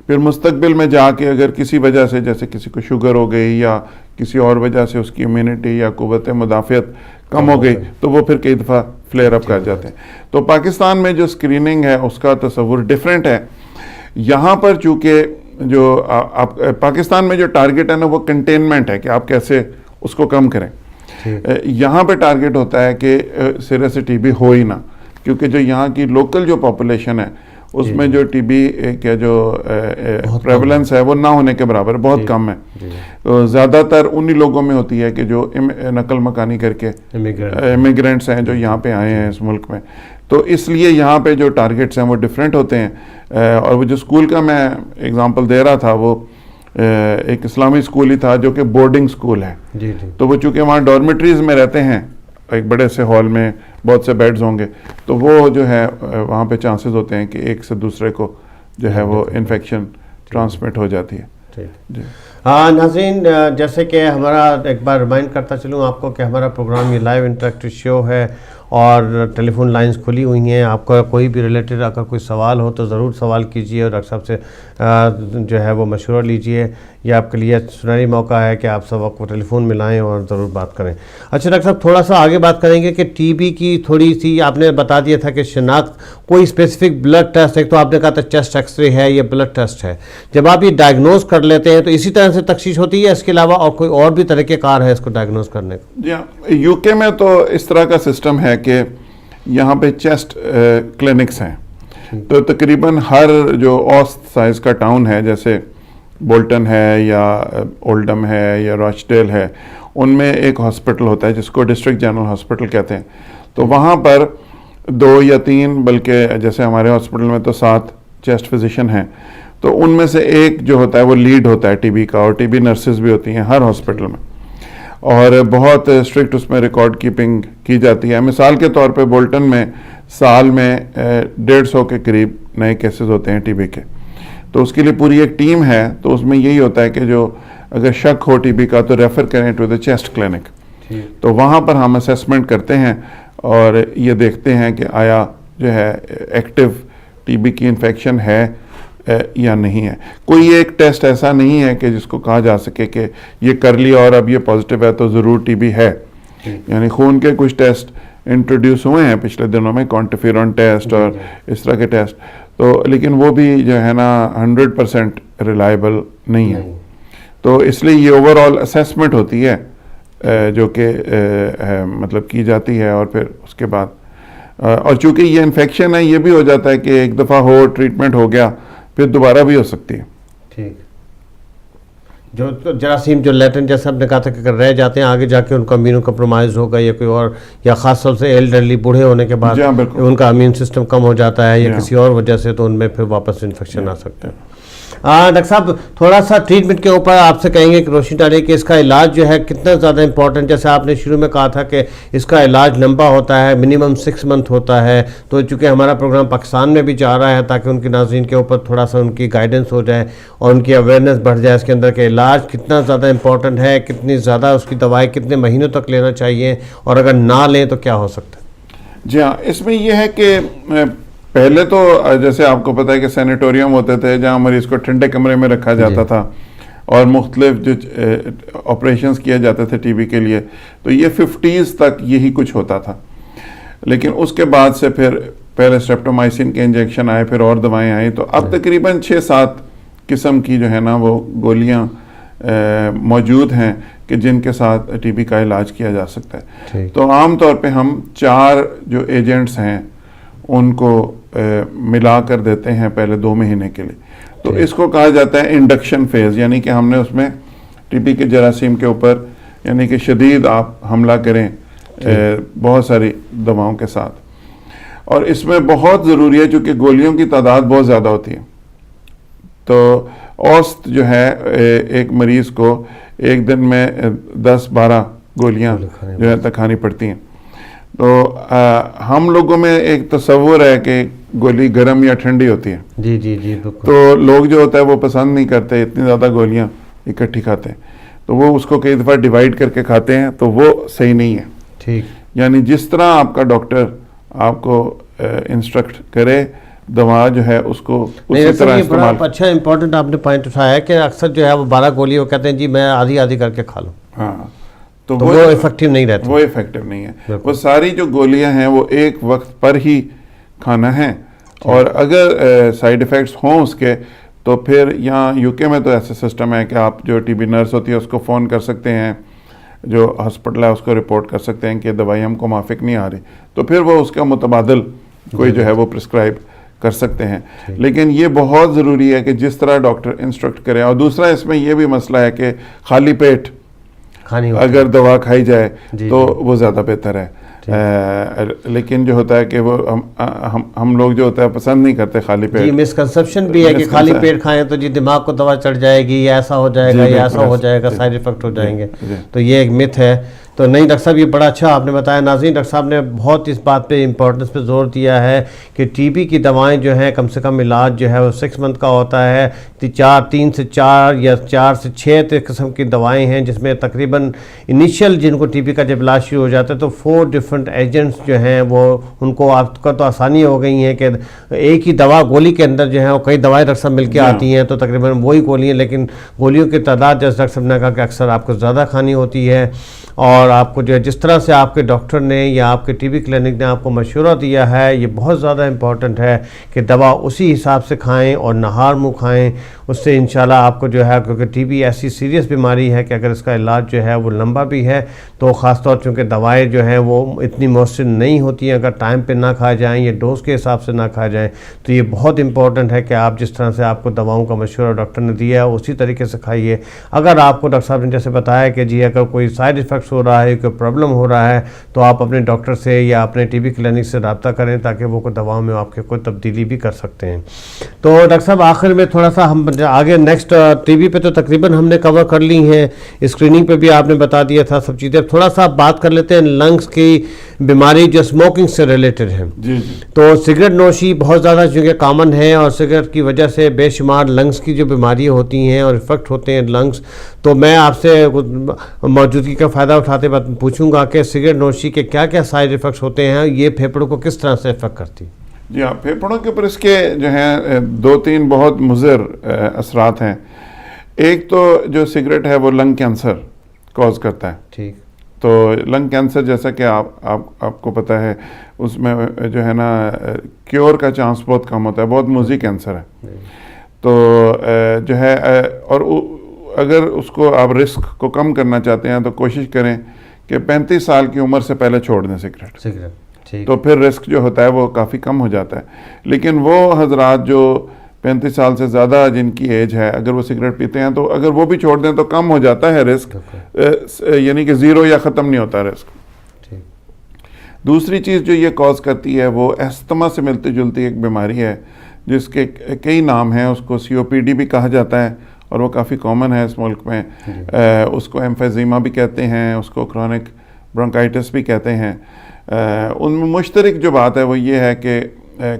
Speaker 2: پھر مستقبل میں جا کے اگر کسی وجہ سے جیسے کسی کو شوگر ہو گئی یا کسی اور وجہ سے اس کی امیونٹی یا قوت مدافعت کم ہو گئی تو وہ پھر کئی دفعہ فلیئر اپ کر جاتے ہیں. تو پاکستان میں جو اسکریننگ ہے اس کا تصور ڈیفرنٹ ہے. یہاں پر چونکہ جو آپ پاکستان میں جو ٹارگٹ ہے نا وہ کنٹینمنٹ ہے کہ آپ کیسے اس کو کم کریں. یہاں پہ ٹارگٹ ہوتا ہے کہ سرے سے ٹی بی ہو ہی نہ، کیونکہ جو یہاں کی لوکل جو پاپولیشن ہے اس میں جو ٹی بی کا جو پریولنس ہے وہ نہ ہونے کے برابر بہت کم ہے. تو زیادہ تر انہی لوگوں میں ہوتی ہے کہ جو نقل مکانی کر کے امیگرینٹس ہیں جو یہاں پہ آئے ہیں اس ملک میں. تو اس لیے یہاں پہ جو ٹارگٹس ہیں وہ ڈیفرنٹ ہوتے ہیں. اور وہ جو اسکول کا میں اگزامپل دے رہا تھا وہ ایک اسلامی اسکول ہی تھا جو کہ بورڈنگ اسکول ہے. تو وہ چونکہ وہاں ڈارمیٹریز میں رہتے ہیں، ایک بڑے سے ہال میں بہت سے بیڈز ہوں گے، تو وہ جو ہے وہاں پہ چانسز ہوتے ہیں کہ ایک سے دوسرے کو جو ہے وہ انفیکشن ٹرانسمٹ ہو جاتی ہے.
Speaker 1: ہاں ناظرین، جیسے کہ ہمارا ایک بار ریمائنڈ کرتا چلوں آپ کو کہ ہمارا پروگرام یہ لائیو انٹریکٹیو شو ہے اور ٹیلی فون لائنز کھلی ہوئی ہیں. آپ کا کوئی بھی ریلیٹڈ اگر کوئی سوال ہو تو ضرور سوال کیجیے اور ڈاکٹر صاحب سے جو ہے وہ مشورہ لیجیے. یہ آپ کے لیے سنہری موقع ہے کہ آپ سب وقت کو ٹیلی فون ملائیں اور ضرور بات کریں. اچھا ڈاکٹر صاحب تھوڑا سا آگے بات کریں گے کہ ٹی بی کی تھوڑی سی آپ نے بتا دیا تھا کہ شناخت کوئی اسپیسیفک بلڈ ٹیسٹ، ایک تو آپ نے کہا تھا چیسٹ ایکس رے ہے، یہ بلڈ ٹیسٹ ہے. جب آپ یہ ڈائگنوز کر لیتے ہیں تو اسی طرح سے تشخیص ہوتی ہے، اس کے علاوہ اور کوئی اور بھی طریقہ کار ہے اس کو ڈائگنوز کرنے کا؟
Speaker 2: جی ہاں، یو کے میں تو اس طرح کا سسٹم ہے کہ یہاں پہ چیسٹ کلینکس ہیں. تو تقریباً ہر جو اوسط سائز کا ٹاؤن ہے جیسے بولٹن ہے یا اولڈم ہے یا راچڈیل ہے، ان میں ایک ہاسپٹل ہوتا ہے جس کو ڈسٹرکٹ جنرل ہاسپٹل کہتے ہیں. تو وہاں پر 2 یا 3 بلکہ جیسے ہمارے ہاسپٹل میں تو 7 چیسٹ فزیشین ہیں، تو ان میں سے ایک جو ہوتا ہے وہ لیڈ ہوتا ہے ٹی بی کا، اور ٹی بی نرسز بھی ہوتی ہیں ہر ہاسپٹل میں، اور بہت اسٹرکٹ اس میں ریکارڈ کیپنگ کی جاتی ہے. مثال کے طور پہ بولٹن میں سال میں 150 کے قریب نئے کیسز ہوتے ہیں ٹی بی کے. تو اس کے لیے پوری ایک ٹیم ہے. تو اس میں یہی ہوتا ہے کہ جو اگر شک ہو ٹی بی کا تو ریفر کریں ٹو دا چیسٹ کلینک. تو وہاں پر ہم اسیسمنٹ کرتے ہیں اور یہ دیکھتے ہیں کہ آیا جو ہے ایکٹیو ٹی بی کی انفیکشن ہے یا نہیں ہے. کوئی ایک ٹیسٹ ایسا نہیں ہے کہ جس کو کہا جا سکے کہ یہ کر لیا اور اب یہ پازیٹیو ہے تو ضرور ٹی بی ہے. یعنی خون کے کچھ ٹیسٹ انٹروڈیوس ہوئے ہیں پچھلے دنوں میں، کوانٹیفیرون ٹیسٹ اور اس طرح کے ٹیسٹ، تو لیکن وہ بھی جو ہے نا 100% ریلائبل نہیں ہے. تو اس لیے یہ اوور آل اسیسمنٹ ہوتی ہے جو کہ مطلب کی جاتی ہے، اور پھر اس کے بعد اور چونکہ یہ انفیکشن ہے یہ بھی ہو جاتا ہے کہ ایک دفعہ ہو ٹریٹمنٹ ہو گیا پھر دوبارہ بھی ہو سکتی ہے.
Speaker 1: ٹھیک. جو جراثیم جو لیٹن جیسے آپ نے کہا تھا کہ اگر رہ جاتے ہیں آگے جا کے ان کا امیون کمپرومائز ہوگا یا کوئی اور، یا خاص طور سے ایلڈرلی بوڑھے ہونے کے بعد ان کا امیون سسٹم کم ہو جاتا ہے یا کسی اور وجہ سے، تو ان میں پھر واپس انفیکشن آ سکتا ہے. ڈاکٹر صاحب تھوڑا سا ٹریٹمنٹ کے اوپر آپ سے کہیں گے کہ روشنی ڈالیں کہ اس کا علاج جو ہے کتنا زیادہ امپورٹنٹ، جیسے آپ نے شروع میں کہا تھا کہ اس کا علاج لمبا ہوتا ہے، منیمم 6 منتھ ہوتا ہے. تو چونکہ ہمارا پروگرام پاکستان میں بھی جا رہا ہے تاکہ ان کے ناظرین کے اوپر تھوڑا سا ان کی گائیڈنس ہو جائے اور ان کی اویئرنیس بڑھ جائے اس کے اندر کہ علاج کتنا زیادہ امپورٹنٹ ہے، کتنی زیادہ اس کی دوائی کتنے مہینوں تک لینا چاہیے، اور اگر نہ لیں تو کیا ہو سکتا ہے.
Speaker 2: جی ہاں، اس میں یہ ہے کہ پہلے تو جیسے آپ کو پتہ ہے کہ سینیٹوریم ہوتے تھے جہاں مریض کو ٹھنڈے کمرے میں رکھا جاتا تھا اور مختلف جو آپریشنز کیے جاتے تھے ٹی بی کے لیے، تو یہ 50s تک یہی کچھ ہوتا تھا. لیکن اس کے بعد سے پھر پہلے اسٹریپٹومائسن کے انجیکشن آئے، پھر اور دوائیں آئیں، تو اب تقریباً 6-7 قسم کی جو ہے نا وہ گولیاں موجود ہیں کہ جن کے ساتھ ٹی بی کا علاج کیا جا سکتا ہے. تو عام طور پہ ہم 4 جو ایجنٹس ہیں ان کو ملا کر دیتے ہیں پہلے 2 مہینے کے لیے. تو اس کو کہا جاتا ہے انڈکشن فیز، یعنی کہ ہم نے اس میں ٹی بی کے جراثیم کے اوپر یعنی کہ شدید آپ حملہ کریں بہت ساری دواؤں کے ساتھ. اور اس میں بہت ضروری ہے چونکہ گولیوں کی تعداد بہت زیادہ ہوتی ہے، تو اوسط جو ہے ایک مریض کو ایک دن میں 10-12 گولیاں جو ہے کھانی پڑتی ہیں. تو ہم لوگوں میں ایک تصور ہے کہ گولی گرم یا ٹھنڈی ہوتی ہے.
Speaker 1: جی جی جی بالکل.
Speaker 2: تو لوگ جو ہوتا ہے وہ پسند نہیں کرتے اتنی زیادہ گولیاں اکٹھی کھاتے ہیں، تو وہ اس کو کئی دفعہ ڈیوائڈ کر کے کھاتے ہیں، تو وہ صحیح نہیں ہے.
Speaker 1: ٹھیک.
Speaker 2: یعنی جس طرح آپ کا ڈاکٹر آپ کو انسٹرکٹ کرے دوا جو ہے اس کو اسی طرح استعمال.
Speaker 1: اچھا امپورٹنٹ آپ نے پوائنٹ اٹھایا ہے کہ اکثر جو ہے وہ 12 گولی وہ کہتے ہیں جی میں آدھی آدھی کر کے کھا لوں.
Speaker 2: ہاں،
Speaker 1: تو وہ افیکٹو نہیں رہتا.
Speaker 2: وہ افیکٹو نہیں ہے. وہ ساری جو گولیاں ہیں وہ ایک وقت پر ہی کھانا ہے، اور اگر سائیڈ ایفیکٹس ہوں اس کے تو پھر یہاں یو کے میں تو ایسا سسٹم ہے کہ آپ جو ٹی بی نرس ہوتی ہے اس کو فون کر سکتے ہیں، جو ہاسپٹل ہے اس کو رپورٹ کر سکتے ہیں کہ دوائی ہم کو موافق نہیں آ رہی، تو پھر وہ اس کا متبادل کوئی جو ہے وہ پرسکرائب کر سکتے ہیں. لیکن یہ بہت ضروری ہے کہ جس طرح ڈاکٹر انسٹرکٹ کرے. اور دوسرا اس میں یہ بھی مسئلہ ہے کہ خالی پیٹ اگر دوا کھائی جائے تو وہ زیادہ بہتر ہے. لیکن جو ہوتا ہے کہ وہ ہم لوگ جو ہوتا ہے پسند نہیں کرتے خالی پیٹ.
Speaker 1: جی مسکنسپشن بھی ہے کہ خالی پیٹ کھائیں تو جی دماغ کو دوا چڑھ جائے گی، یا ایسا ہو جائے گا یا ایسا ہو جائے گا، سائیڈ ایفیکٹ ہو جائیں گے. تو یہ ایک متھ ہے. تو نہیں ڈاکٹر صاحب یہ بڑا اچھا آپ نے بتایا. ناظرین ڈاکٹر صاحب نے بہت اس بات پہ امپورٹنس پہ زور دیا ہے کہ ٹی بی کی دوائیں جو ہیں کم سے کم علاج جو ہے وہ 6 منتھ کا ہوتا ہے. 3 سے 4 یا 4 سے 6 قسم کی دوائیں ہیں جس میں تقریباً انیشیل جن کو ٹی بی کا جب علاج شروع ہو جاتا ہے تو 4 ڈفرنٹ ایجنٹس جو ہیں وہ ان کو آپ کا تو آسانی ہو گئی ہیں کہ ایک ہی دوا گولی کے اندر جو ہے وہ کئی دوائیں ڈاکٹر صاحب مل کے آتی ہیں، تو تقریباً وہی گولی ہیں، لیکن گولیوں کی تعداد جیسے ڈاکٹر صاحب نے کہا کہ اکثر آپ کو زیادہ کھانی ہوتی ہے. اور آپ کو جو ہے جس طرح سے آپ کے ڈاکٹر نے یا آپ کے ٹی بی کلینک نے آپ کو مشورہ دیا ہے یہ بہت زیادہ امپورٹنٹ ہے کہ دوا اسی حساب سے کھائیں اور نہار منہ کھائیں. اس سے انشاءاللہ آپ کو جو ہے، کیونکہ ٹی بی ایسی سیریس بیماری ہے کہ اگر اس کا علاج جو ہے وہ لمبا بھی ہے تو خاص طور چونکہ دوائیں جو ہیں وہ اتنی مؤثر نہیں ہوتی ہیں، اگر ٹائم پہ نہ کھا جائیں یا ڈوز کے حساب سے نہ کھا جائیں تو یہ بہت امپورٹنٹ ہے کہ آپ جس طرح سے آپ کو دواؤں کا مشورہ ڈاکٹر نے دیا ہے اسی طریقے سے کھائیے. اگر آپ کو ڈاکٹر صاحب نے جیسے بتایا کہ جی اگر کوئی سائیڈ ایفیکٹس ہو رہا ہے، کوئی پرابلم ہو رہا ہے تو آپ اپنے ڈاکٹر سے یا اپنے ٹی بی کلینک سے رابطہ کریں تاکہ وہ کوئی دواؤں میں آپ کے کوئی تبدیلی بھی کر سکتے ہیں. تو ڈاکٹر صاحب آخر میں تھوڑا سا ہم آگے نیکسٹ ٹی بی پہ تو تقریباً ہم نے کور کر لی ہیں، اسکریننگ پہ بھی آپ نے بتا دیا تھا سب چیزیں. تھوڑا سا بات کر لیتے ہیں لنگس کی بیماری جو اسموکنگ سے ریلیٹڈ ہے. تو سگریٹ نوشی بہت زیادہ چونکہ کامن ہے اور سگریٹ کی وجہ سے بے شمار لنگس کی جو بیماریاں ہوتی ہیں اور افیکٹ ہوتے ہیں لنگس. تو میں آپ سے موجودگی کا فائدہ اٹھاتے پوچھوں گا کہ سگریٹ نوشی کے کیا کیا سائیڈ ایفیکٹس ہوتے ہیں، یہ پھیپھڑوں کو کس طرح سے افیکٹ کرتی؟
Speaker 2: جی ہاں، پھیپھڑوں کے اوپر اس کے جو ہیں 2-3 بہت مضر اثرات ہیں. ایک تو جو سگریٹ ہے وہ لنگ کینسر کوز کرتا ہے.
Speaker 1: ٹھیک. تو
Speaker 2: لنگ کینسر جیسا کہ آپ کو پتہ ہے اس میں جو ہے نا کیور کا چانس بہت کم ہوتا ہے, بہت موذی کینسر ہے. تو جو ہے اور اگر اس کو آپ رسک کو کم کرنا چاہتے ہیں تو کوشش کریں کہ 35 سال کی عمر سے پہلے چھوڑ دیں سگریٹ. تو پھر رسک جو ہوتا ہے وہ کافی کم ہو جاتا ہے. لیکن وہ حضرات جو 35 سال سے زیادہ جن کی ایج ہے, اگر وہ سگریٹ پیتے ہیں تو اگر وہ بھی چھوڑ دیں تو کم ہو جاتا ہے رسک, یعنی کہ زیرو یا ختم نہیں ہوتا رسک. دوسری چیز جو یہ کوز کرتی ہے وہ استھما سے ملتی جلتی ایک بیماری ہے جس کے کئی نام ہیں. اس کو COPD بھی کہا جاتا ہے اور وہ کافی کامن ہے اس ملک میں. اس کو ایمفیزیما بھی کہتے ہیں, اس کو کرونک برونکائٹس بھی کہتے ہیں. ان میں مشترک جو بات ہے وہ یہ ہے کہ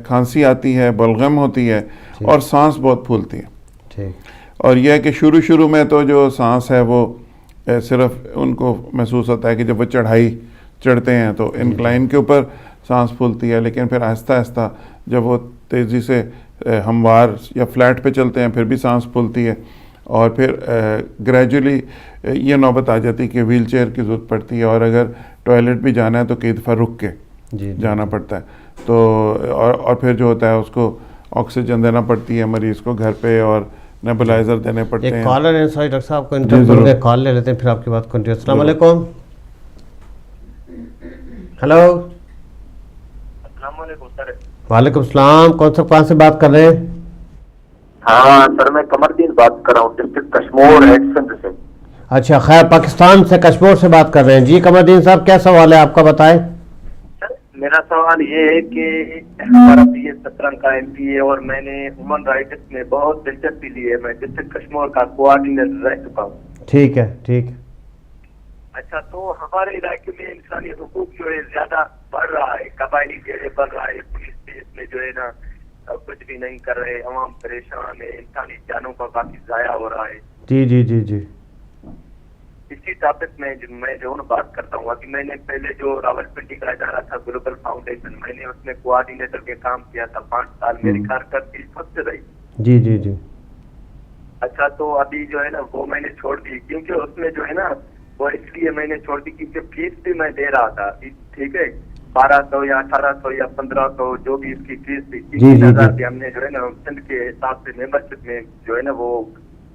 Speaker 2: کھانسی آتی ہے, بلغم ہوتی ہے اور سانس بہت پھولتی ہے. اور یہ ہے کہ شروع میں تو جو سانس ہے وہ صرف ان کو محسوس ہوتا ہے کہ جب وہ چڑھائی چڑھتے ہیں تو انکلائن کے اوپر سانس پھولتی ہے, لیکن پھر آہستہ آہستہ جب وہ تیزی سے ہموار یا فلیٹ پہ چلتے ہیں پھر بھی سانس پھولتی ہے, اور پھر گریجولی یہ نوبت آ جاتی ہے کہ ویل چیئر کی ضرورت پڑتی ہے, اور اگر ٹوائلٹ بھی جانا ہے تو کئی دفعہ رک کے جانا پڑتا ہے. تو اور پھر جو ہوتا ہے اس کو آکسیجن دینا پڑتی ہے مریض کو گھر پہ, اور نیبولائزر دینے پڑتے ہیں.
Speaker 1: ایک کالر ہے سوری ڈاکٹر صاحب کو انٹرپٹ کر کال لے لیتے ہیں پھر آپ کی بات کنٹینیو. السلام علیکم. ہلو.
Speaker 4: السلام علیکم سر.
Speaker 1: وعلیکم السلام. کہاں سے بات کر رہے ہیں؟
Speaker 4: ہاں سر, میں قمر الدین بات کر رہا ہوں, ڈسٹرکٹ کشمور سندھ سے.
Speaker 1: اچھا, خیر, پاکستان سے کشمور سے بات کر رہے ہیں. جی قمر الدین صاحب, کیا سوال ہے آپ کا, بتائیں.
Speaker 4: سر میرا سوال یہ ہے کہ ہمارا BA 17 کا MPA ہے اور میں نے ہیومن رائٹس میں بہت دلچسپی لی ہے. میں ڈسٹرکٹ کشمور کا کوآرڈینیٹر رہ چکا ہوں.
Speaker 1: ٹھیک ہے. ٹھیک.
Speaker 4: اچھا, تو ہمارے علاقے میں انسانی حقوق جو ہے زیادہ بڑھ رہا ہے, قبائلی گھیرے بڑھ رہا ہے, پولیس اس میں جو ہے نا کچھ بھی نہیں کر رہے, عوام پریشان ہے, انسانی جانوں کا کافی ضائع ہو رہا ہے.
Speaker 1: جی.
Speaker 4: اسی ٹاپک میں جو بات کرتا ہوں کہ میں نے پہلے جو راولپنڈی کا ادارہ تھا گلوبل فاؤنڈیشن, میں نے اس میں کوآرڈینیٹر کے کام کیا تھا 5 سال. میری کارکردگی سب سے رہی.
Speaker 1: جی.
Speaker 4: اچھا, تو ابھی جو ہے نا وہ میں نے چھوڑ دی, کیونکہ اس میں جو ہے نا وہ اس لیے میں نے چھوڑ دی کیونکہ فیس بھی میں دے رہا تھا. ٹھیک ہے, 1200 یا 1800 یا 1500 جو بھی اس کی فیس تھی, 30,000 بھی ہم نے جو ہے نا سندھ کے حساب سے ممبرشپ میں جو ہے نا وہ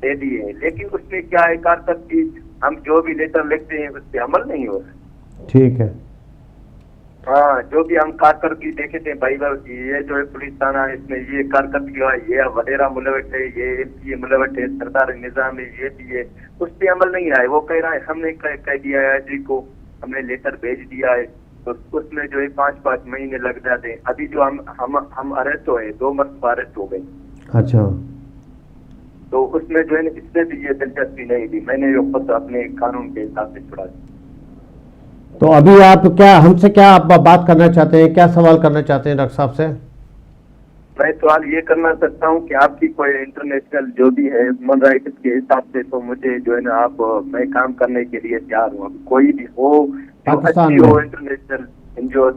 Speaker 4: دے دیے ہیں. لیکن اس میں کیا ہے, کارکردگی ہم جو بھی لیٹر لکھتے ہیں اس پہ عمل نہیں ہو رہا.
Speaker 1: ٹھیک ہے.
Speaker 4: ہاں, جو بھی ہم کارکردگی دیکھتے ہیں بھائی یہ جو ہے پولیس تھانہ اس میں یہ کارکردگی ہے, یہ وغیرہ ملوث ہے, یہ ملوث ہے, سردار نظام ہے, یہ بھی ہے, اس پہ عمل نہیں آئے. وہ کہہ رہا ہے ہم نے کہہ دیا ہے جی کو, ہم نے لیٹر بھیج دیا ہے, تو اس میں جو ہے 5 مہینے لگ جاتے ہیں. ابھی جو ہم اریسٹ ہوئے 2 مرتبہ اریسٹ ہو گئے.
Speaker 1: اچھا,
Speaker 4: تو اس میں جو ہے نا اس میں بھی یہ دلچسپی نہیں دی, میں نے یہ خود اپنے قانون کے حساب سے چھڑا دی.
Speaker 1: تو ابھی آپ ہم سے کیا آپ بات کرنا چاہتے ہیں, کیا سوال کرنا چاہتے ہیں ڈاکٹر صاحب سے؟
Speaker 4: میں سوال یہ کرنا چاہتا ہوں کہ آپ کی کوئی انٹرنیشنل جو بھی ہے ہیومن رائٹس کے حساب سے, تو مجھے جو ہے نا میں کام کرنے کے لیے تیار ہوں. کوئی بھی ہو
Speaker 1: پاکستان
Speaker 4: ہو انٹرنیشنل NGO.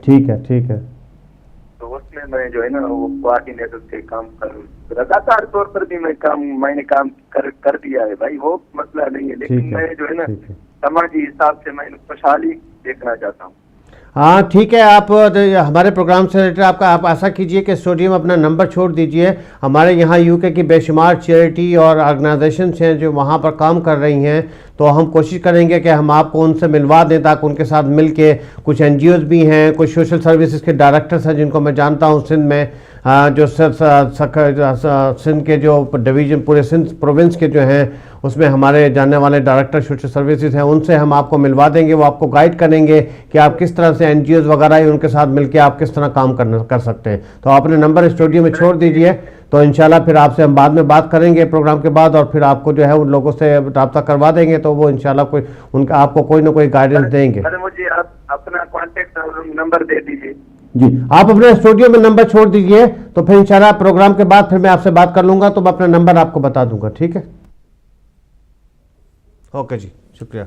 Speaker 1: ٹھیک ہے.
Speaker 4: تو اس میں جو ہے نا وہ کوآرڈینیٹر سے کام کروں, لگاتار طور پر بھی میں نے کام کر دیا ہے بھائی, وہ مسئلہ نہیں ہے. لیکن میں جو ہے نا سماجی حساب سے میں خوشحالی دیکھنا چاہتا ہوں.
Speaker 1: ہاں ٹھیک ہے, آپ ہمارے پروگرام سے ریلیٹڈ آپ ایسا کیجئے کہ اسٹوڈیو میں اپنا نمبر چھوڑ دیجئے. ہمارے یہاں UK کی بے شمار چیریٹی اور آرگنائزیشنس ہیں جو وہاں پر کام کر رہی ہیں, تو ہم کوشش کریں گے کہ ہم آپ کو ان سے ملوا دیں تاکہ ان کے ساتھ مل کے, کچھ NGOs بھی ہیں, کچھ سوشل سروسز کے ڈائریکٹرز ہیں جن کو میں جانتا ہوں سندھ میں, جو سندھ کے جو ڈویژن پورے سندھ پروونس کے جو ہیں اس میں ہمارے جاننے والے ڈائریکٹر سوشل سروسز ہیں, ان سے ہم آپ کو ملوا دیں گے. وہ آپ کو گائیڈ کریں گے کہ آپ کس طرح سے NGOs وغیرہ ان کے ساتھ مل کے آپ کس طرح کام کر سکتے ہیں. تو آپ اپنے نمبر اسٹوڈیو میں چھوڑ دیجئے, تو انشاءاللہ پھر آپ سے ہم بعد میں بات کریں گے پروگرام کے بعد, اور پھر آپ کو جو ہے ان لوگوں سے رابطہ کروا دیں گے, تو وہ انشاءاللہ آپ کو کوئی نہ کوئی گائیڈنس دیں گے.
Speaker 4: مجھے آپ اپنا کانٹیکٹ نمبر دے دیجیے.
Speaker 1: جی, آپ اپنے اسٹوڈیو میں نمبر چھوڑ دیجئے, تو پھر انشاءاللہ پروگرام کے بعد پھر میں آپ سے بات کر لوں گا, تو میں اپنا نمبر آپ کو بتا دوں گا. ٹھیک ہے, اوکے جی. شکریہ.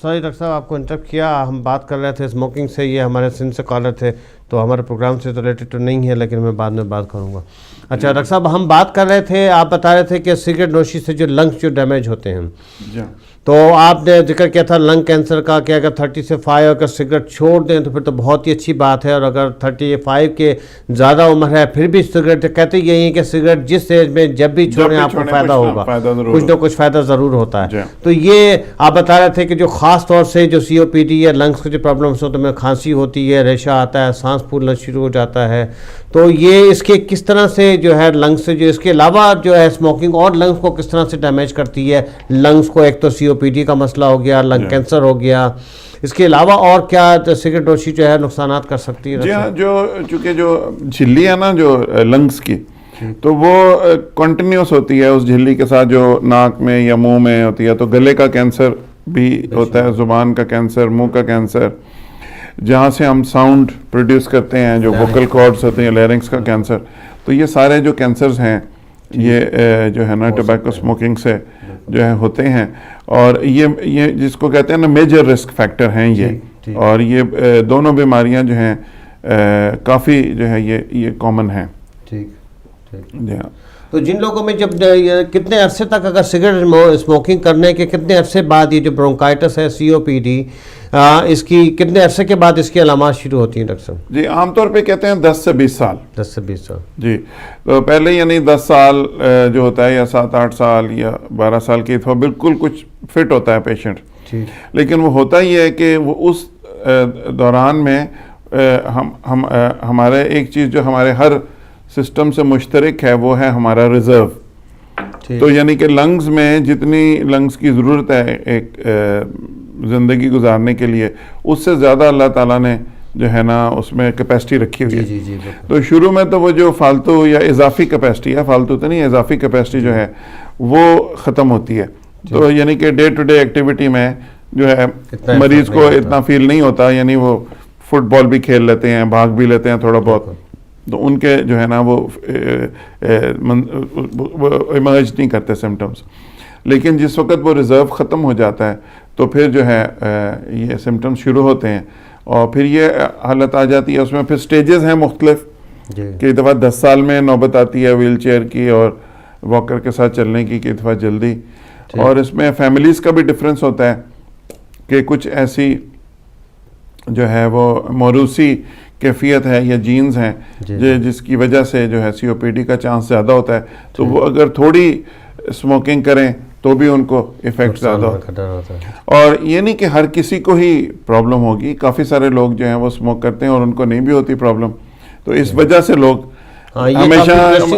Speaker 1: سوری ڈاکٹر صاحب آپ کو انٹرپٹ کیا, ہم بات کر رہے تھے اسموکنگ سے, یہ ہمارے سندھ سے کالر تھے تو ہمارے پروگرام سے ریلیٹڈ تو نہیں ہے لیکن میں بعد میں بات کروں گا. اچھا ڈاکٹر صاحب ہم بات کر رہے تھے, آپ بتا رہے تھے کہ سگریٹ نوشی سے جو لنگس جو ڈیمیج ہوتے ہیں, تو آپ نے ذکر کیا تھا لنگ کینسر کا کہ اگر 30 سے 5 اگر سگریٹ چھوڑ دیں تو پھر تو بہت ہی اچھی بات ہے, اور اگر 35 کے زیادہ عمر ہے پھر بھی سگریٹ, کہتے یہی ہیں کہ سگریٹ جس ایج میں جب بھی چھوڑیں آپ کو فائدہ ہوگا, کچھ نہ کچھ فائدہ ضرور ہوتا ہے. تو یہ آپ بتا رہے تھے کہ جو خاص طور سے جو COPD یا لنگس کے جو پرابلمس ہوتے ہیں, کھانسی ہوتی ہے, ریشہ آتا ہے, سانس پھولنا شروع ہو جاتا ہے, تو یہ اس کے کس طرح سے جو ہے لنگس سے جو اس کے علاوہ جو ہے اسموکنگ اور لنگس کو کس طرح سے ڈیمیج کرتی ہے. لنگس کو ایک تو COPD کا مسئلہ ہو گیا, لنگ کینسر ہو گیا, اس کے علاوہ اور کیا سگریٹ نوشی جو ہے نقصانات کر سکتی ہے؟
Speaker 2: جی ہاں, چونکہ جو جھلی ہے نا جو لنگس کی, تو وہ کنٹینیوس ہوتی ہے, اس جھلی کے ساتھ جو ناک میں یا منہ میں ہوتی ہے, تو گلے کا کینسر بھی ہوتا ہے, زبان کا کینسر, منہ کا کینسر, جہاں سے ہم ساؤنڈ پروڈیوس کرتے ہیں جو ووکل کارڈز ہوتے ہیں, لیرنگس کا کینسر. تو یہ سارے جو کینسرز ہیں یہ جو ہے نا ٹوبیکو اسموکنگ سے جو ہے ہوتے ہیں, اور یہ جس کو کہتے ہیں نا میجر رسک فیکٹر ہیں یہ, اور یہ دونوں بیماریاں جو ہیں کافی جو ہے یہ کامن ہیں.
Speaker 1: ٹھیک
Speaker 2: جی ہاں.
Speaker 1: تو جن لوگوں میں جب کتنے عرصے تک اگر سگریٹ اسموکنگ کرنے کے کتنے عرصے بعد یہ جو برونکائٹس ہے COPD اس کی کتنے عرصے کے بعد اس کی علامات شروع ہوتی ہیں ڈاکٹر صاحب؟
Speaker 2: جی عام طور پہ کہتے ہیں 10 سے 20 سال.
Speaker 1: 10 سے 20 سال.
Speaker 2: جی تو پہلے یعنی 10 سال جو ہوتا ہے یا 7-8 سال یا 12 سال کی تو بالکل کچھ فٹ ہوتا ہے پیشنٹ, لیکن وہ ہوتا ہی ہے کہ وہ اس دوران میں ہمارے ایک چیز جو ہمارے ہر سسٹم سے مشترک ہے وہ ہے ہمارا ریزرو. تو یعنی کہ لنگز میں جتنی لنگز کی ضرورت ہے ایک زندگی گزارنے کے لیے, اس سے زیادہ اللہ تعالیٰ نے جو ہے نا اس میں کیپیسٹی رکھی ہوئی ہے. تو شروع میں تو وہ جو فالتو یا اضافی کیپیسٹی ہے, فالتو تو نہیں, اضافی کیپیسٹی جو ہے وہ ختم ہوتی ہے. تو یعنی کہ ڈے ٹو ڈے ایکٹیویٹی میں جو ہے مریض کو اتنا فیل نہیں ہوتا, یعنی وہ فٹ بال بھی کھیل لیتے ہیں, بھاگ بھی لیتے ہیں تھوڑا بہت, تو ان کے جو ہے نا وہ ایمرج نہیں کرتے سمٹمز. لیکن جس وقت وہ ریزرو ختم ہو جاتا ہے تو پھر جو ہے یہ سمٹمز شروع ہوتے ہیں, اور پھر یہ حالت آ جاتی ہے. اس میں پھر سٹیجز ہیں مختلف, کہ ایک دفعہ 10 سال میں نوبت آتی ہے ویل چیئر کی اور واکر کے ساتھ چلنے کی, کہ دفعہ جلدی. اور اس میں فیملیز کا بھی ڈفرینس ہوتا ہے, کہ کچھ ایسی جو ہے وہ موروثی کیفیت ہے یا جینز ہیں جس کی وجہ سے جو ہے COPD کا چانس زیادہ ہوتا ہے. تو وہ اگر تھوڑی اسموکنگ کریں تو بھی ان کو ایفیکٹ زیادہ ہوتا ہے. اور یہ نہیں کہ ہر کسی کو ہی پرابلم ہوگی, کافی سارے لوگ جو ہیں وہ اسموک کرتے ہیں اور ان کو نہیں بھی ہوتی پرابلم. تو اس وجہ سے لوگ
Speaker 1: ہمیشہ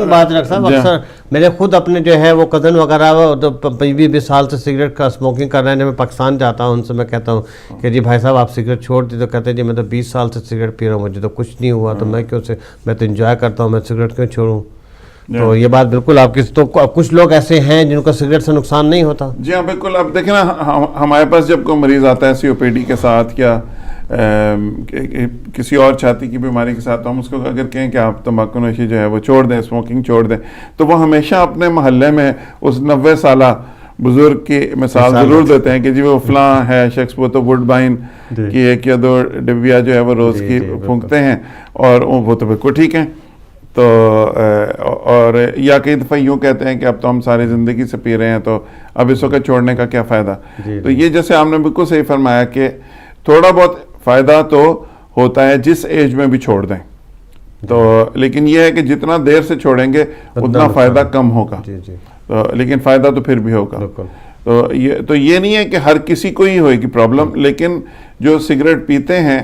Speaker 1: بات رکھ صاحب, اکثر میرے خود اپنے جو ہے وہ کزن وغیرہ 20 سال سے سگریٹ کا اسموکنگ کر رہے ہیں. میں پاکستان جاتا ہوں, ان سے میں کہتا ہوں کہ جی بھائی صاحب آپ سگریٹ چھوڑ دی, تو کہتے ہیں جی میں تو 20 سال سے سگریٹ پی رہا ہوں, مجھے تو کچھ نہیں ہوا, تو میں کیوں سے, میں تو انجوائے کرتا ہوں, میں سگریٹ کیوں چھوڑوں. تو یہ بات بالکل آپ کی, تو کچھ لوگ ایسے ہیں جن کو سگریٹ سے نقصان نہیں ہوتا.
Speaker 2: جی ہاں بالکل. اب دیکھیں نا, ہمارے پاس جب کوئی مریض آتا ہے COPD کے ساتھ یا کسی اور چھاتی کی بیماری کے ساتھ, تو ہم اس کو اگر کہیں کہ آپ تمباکو نوشی جو ہے وہ چھوڑ دیں, اسموکنگ چھوڑ دیں, تو وہ ہمیشہ اپنے محلے میں اس 90 سالہ بزرگ کی مثال ضرور دیتے ہیں کہ جی وہ فلاں ہے شخص, وہ تو وڈ بائن کی 1 یا 2 ڈبیا جو ہے وہ روز کی پھونکتے ہیں, اور وہ تو بالکل ٹھیک ہیں. تو اور یا کئی دفعہ یوں کہتے ہیں کہ اب تو ہم ساری زندگی سے پی رہے ہیں, تو اب اس وقت چھوڑنے کا کیا فائدہ. تو یہ جیسے آپ نے بالکل صحیح فرمایا کہ تھوڑا بہت فائدہ تو ہوتا ہے جس ایج میں بھی چھوڑ دیں, تو لیکن یہ ہے کہ جتنا دیر سے چھوڑیں گے اتنا فائدہ کم ہوگا, تو لیکن فائدہ تو پھر بھی ہوگا. تو یہ نہیں ہے کہ ہر کسی کو ہی ہوئے گی پرابلم, لیکن جو سگریٹ پیتے ہیں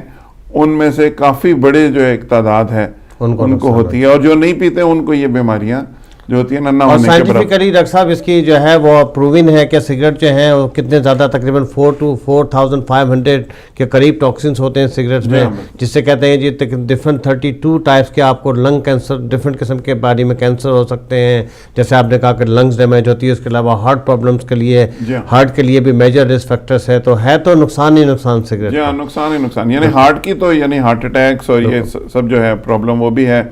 Speaker 2: ان میں سے کافی بڑے جو ایک تعداد ہے ان کو ہوتی ہے, اور جو نہیں پیتے ان کو یہ بیماریاں جو ہوتی ہیں نہ ہونے کے برابر.
Speaker 1: سائنٹیفکلی ڈاکٹر صاحب اس کی جو ہے وہ پروون ہے کہ سگریٹ جو ہیں وہ کتنے زیادہ تقریباً 4 to 4500 کے قریب ٹاکسنس ہوتے ہیں سگریٹس میں, جس سے کہتے ہیں جی ڈفرنٹ 32 ٹائپس کے آپ کو لنگ کینسر, ڈفرنٹ قسم کے باڈی میں کینسر ہو سکتے ہیں. جیسے آپ نے کہا کہ لنگز ڈیمیج ہوتی ہے, اس کے علاوہ ہارٹ پرابلمس کے لیے, ہارٹ کے لیے بھی میجر رسک فیکٹرس ہے. تو ہے تو نقصان ہی نقصان سگریٹ.
Speaker 2: جی ہاں نقصان ہی نقصان, یعنی ہارٹ کی تو یعنی ہارٹ اٹیکس اور یہ سب جو ہے پرابلم وہ بھی ہے,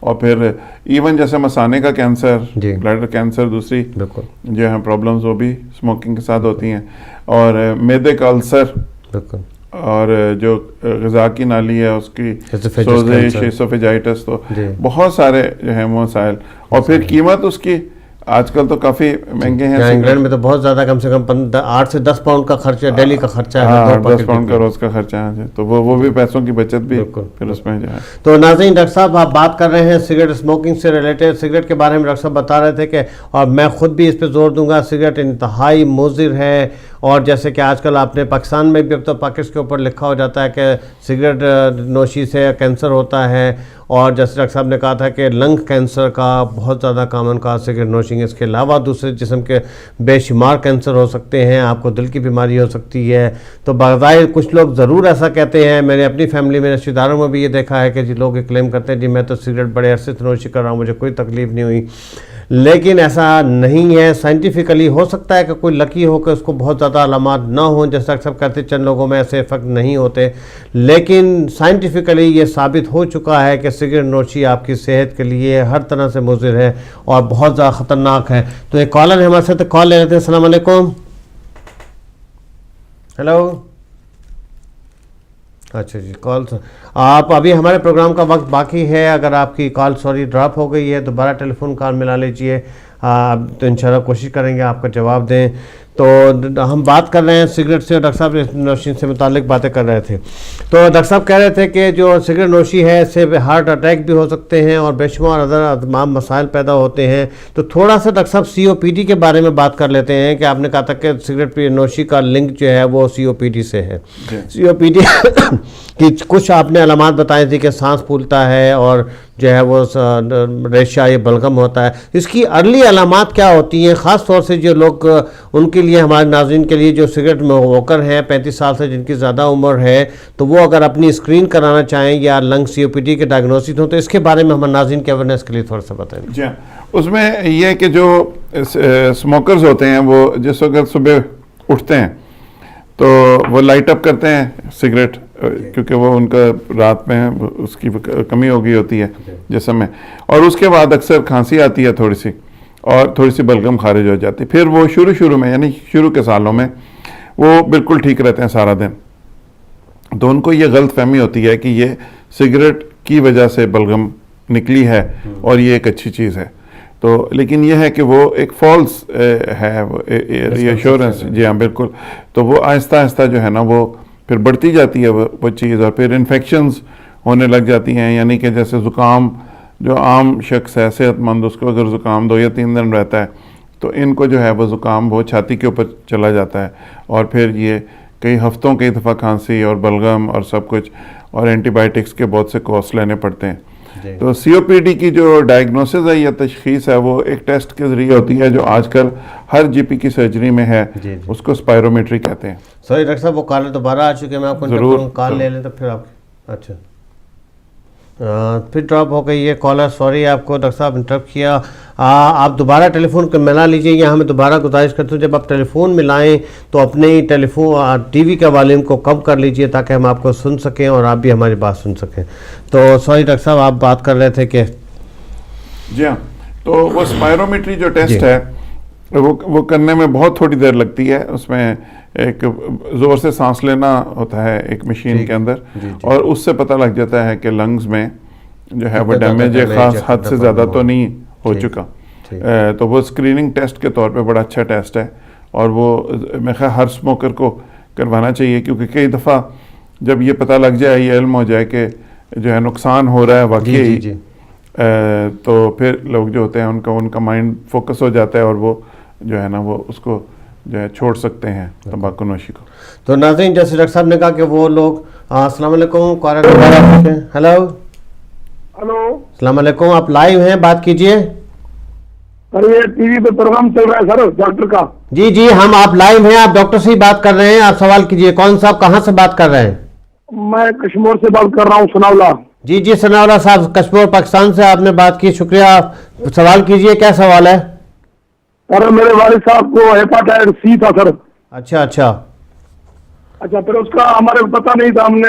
Speaker 2: اور پھر ایون جیسے مثانے کا کینسر،
Speaker 1: جی،
Speaker 2: بلیڈر کینسر، دوسری
Speaker 1: بالکل
Speaker 2: جو ہیں پرابلمز وہ بھی اسموکنگ کے ساتھ ہوتی ہیں، اور معدے کا السر،
Speaker 1: بالکل،
Speaker 2: اور جو غذا کی نالی ہے اس کی سوزش، ایسوفیجائٹس، تو بہت سارے جو ہیں مسائل. اور پھر قیمت اس کی آج کل تو کافی مہنگے ہیں.
Speaker 1: انگلینڈ میں تو بہت زیادہ، کم سے کم 8 سے 10 پاؤنڈ کا خرچہ ڈیلی کا خرچہ ہے،
Speaker 2: 10 پاؤنڈ کا روز کا خرچہ ہے، تو وہ بھی پیسوں کی بچت بھی پھر اس میں جو ہے.
Speaker 1: تو ناظرین، ڈاکٹر صاحب آپ بات کر رہے ہیں سگریٹ اسموکنگ سے ریلیٹڈ. سگریٹ کے بارے میں ڈاکٹر صاحب بتا رہے تھے کہ، اور میں خود بھی اس پہ زور دوں گا، سگریٹ انتہائی مضر ہے. اور جیسے کہ آج کل آپ نے پاکستان میں بھی اب تو پاکٹس کے اوپر لکھا ہو جاتا ہے کہ سگریٹ نوشی سے کینسر ہوتا ہے. اور جیسے ڈاکٹر صاحب نے کہا تھا کہ لنگ کینسر کا بہت زیادہ کامن کا سگریٹ نوشنگ، اس کے علاوہ دوسرے جسم کے بے شمار کینسر ہو سکتے ہیں، آپ کو دل کی بیماری ہو سکتی ہے. تو بظاہر کچھ لوگ ضرور ایسا کہتے ہیں، میں نے اپنی فیملی میں رشتہ داروں میں بھی یہ دیکھا ہے کہ جی لوگ کلیم کرتے ہیں جی میں تو سگریٹ بڑے عرصے سے نوشی کر رہا ہوں، مجھے کوئی تکلیف نہیں ہوئی. لیکن ایسا نہیں ہے. سائنٹیفکلی ہو سکتا ہے کہ کوئی لکی ہو کہ اس کو بہت زیادہ علامات نہ ہوں، جیسا اکثر کہتے چند لوگوں میں ایسے افیکٹ نہیں ہوتے، لیکن سائنٹیفکلی یہ ثابت ہو چکا ہے کہ سگریٹ نوشی آپ کی صحت کے لیے ہر طرح سے مضر ہے اور بہت زیادہ خطرناک ہے. تو ایک کالر ہے ہمارے ساتھ، کال لے لیتے ہیں. السلام علیکم. ہیلو. اچھا جی، کال آپ ابھی ہمارے پروگرام کا وقت باقی ہے، اگر آپ کی کال ڈراپ ہو گئی ہے دوبارہ ٹیلی فون کال ملا لیجئے، تو انشاءاللہ کوشش کریں گے آپ کا جواب دیں. تو ہم بات کر رہے ہیں سگریٹ سے، ڈاکٹر صاحب نوشی سے متعلق باتیں کر رہے تھے. تو ڈاکٹر صاحب کہہ رہے تھے کہ جو سگریٹ نوشی ہے اس سے ہارٹ اٹیک بھی ہو سکتے ہیں اور بے شمار تمام مسائل پیدا ہوتے ہیں. تو تھوڑا سا ڈاکٹر صاحب COPD کے بارے میں بات کر لیتے ہیں کہ آپ نے کہا تھا کہ سگریٹ نوشی کا لنک جو ہے وہ COPD سے ہے. COPD کی کچھ آپ نے علامات بتائی تھی کہ سانس پھولتا ہے اور جو ہے وہ ریشہ یا بلغم ہوتا ہے. اس کی ارلی علامات کیا ہوتی ہیں، خاص طور سے جو لوگ ان کے لیے، ہمارے ناظرین کے لیے جو سگریٹ موکر ہیں 35 سال سے جن کی زیادہ عمر ہے، تو وہ اگر اپنی اسکرین کرانا چاہیں یا لنگ COPD کے ڈائگنوسس ہوں تو اس کے بارے میں ہمارے ناظرین کے اویئرنیس کے لیے تھوڑا سا بتائیں.
Speaker 2: جی، اس میں یہ کہ جو اسموکرز ہوتے ہیں وہ جس وقت صبح اٹھتے ہیں تو وہ لائٹ اپ کرتے ہیں سگریٹ، کیونکہ وہ ان کا رات میں اس کی کمی ہو گئی ہوتی ہے جسم میں، اور اس کے بعد اکثر کھانسی آتی ہے تھوڑی سی، اور تھوڑی سی بلغم خارج ہو جاتی. پھر وہ شروع میں یعنی شروع کے سالوں میں وہ بالکل ٹھیک رہتے ہیں سارا دن. تو ان کو یہ غلط فہمی ہوتی ہے کہ یہ سگریٹ کی وجہ سے بلغم نکلی ہے اور یہ ایک اچھی چیز ہے. تو لیکن یہ ہے کہ وہ ایک فالس ہے ری ایشورنس. جی ہاں بالکل. تو وہ آہستہ آہستہ جو ہے نا وہ پھر بڑھتی جاتی ہے وہ چیز، اور پھر انفیکشنز ہونے لگ جاتی ہیں. یعنی کہ جیسے زکام، جو عام شخص ہے صحت مند، اس کو اگر زکام 2 یا 3 دن رہتا ہے تو ان کو جو ہے وہ زکام وہ چھاتی کے اوپر چلا جاتا ہے، اور پھر یہ کئی ہفتوں کئی دفعہ کھانسی اور بلغم اور سب کچھ، اور اینٹی بائیوٹکس کے بہت سے کورس لینے پڑتے ہیں. تو COPD کی جو ڈائگنوسس ہے یا تشخیص ہے وہ ایک ٹیسٹ کے ذریعے ہوتی ہے جو آج کل ہر GP کی سرجری میں ہے. اس کو اسپائرومیٹری کہتے ہیں.
Speaker 1: سوری ڈاکٹر صاحب، وہ کال دوبارہ آ چکے، میں آپ کو ضرور کال لے لیں تو پھر آپ اچھا پھر ڈراپ ہو گئی یہ کالر. سوری آپ کو ڈاکٹر صاحب انٹرپٹ کیا. آپ دوبارہ ٹیلی فون ملا لیجئے، یا ہمیں دوبارہ گزارش کرتے ہیں جب آپ ٹیلی فون ملائیں تو اپنے ٹیلی فون TV کا والیوم کو کم کر لیجئے تاکہ ہم آپ کو سن سکیں اور آپ بھی ہماری بات سن سکیں. تو سوری ڈاکٹر صاحب، آپ بات کر رہے تھے کہ
Speaker 2: جی ہاں، تو وہ اسپائرومیٹری جو ٹیسٹ ہے وہ کرنے میں بہت تھوڑی دیر لگتی ہے. اس میں ایک زور سے سانس لینا ہوتا ہے ایک مشین کے اندر، اور اس سے پتہ لگ جاتا ہے کہ لنگز میں جو ہے وہ ڈیمیج خاص حد سے زیادہ تو نہیں ہو چکا. تو وہ اسکریننگ ٹیسٹ کے طور پہ بڑا اچھا ٹیسٹ ہے، اور وہ میں خیال ہر اسموکر کو کروانا چاہیے، کیونکہ کئی دفعہ جب یہ پتہ لگ جائے، یہ علم ہو جائے کہ جو ہے نقصان ہو رہا ہے واقعی، تو پھر لوگ جو ہوتے ہیں ان کا مائنڈ فوکس ہو جاتا ہے، اور وہ جو ہے نا وہ اس کو جو ہے چھوڑ سکتے ہیں تمباکو نوشی کو.
Speaker 1: تو ناظرین، جیسے ڈاکٹر صاحب نے کہا کہ وہ لوگ السلام علیکم. ہیلو
Speaker 5: ہلو،
Speaker 1: السلام علیکم، آپ لائیو ہیں، بات کیجئے.
Speaker 5: سر یہ ٹی وی پہ پروگرام چل رہا ہے سر ڈاکٹر کا.
Speaker 1: جی ہم آپ لائیو ہیں، آپ ڈاکٹر سے ہی بات کر رہے ہیں، آپ سوال کیجئے. کون صاحب کہاں سے بات کر رہے ہیں؟
Speaker 5: میں کشمور سے بات کر رہا ہوں، ثناءاللہ.
Speaker 1: جی ثناءاللہ صاحب، کشمیر پاکستان سے آپ نے بات کی، شکریہ. سوال کیجئے، کیا سوال ہے؟
Speaker 5: سر میرے والد صاحب کو ہیپاٹائٹس C تھا سر.
Speaker 1: اچھا
Speaker 5: پھر اس کا ہمارے کو پتہ نہیں تھا، ہم نے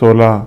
Speaker 2: 16,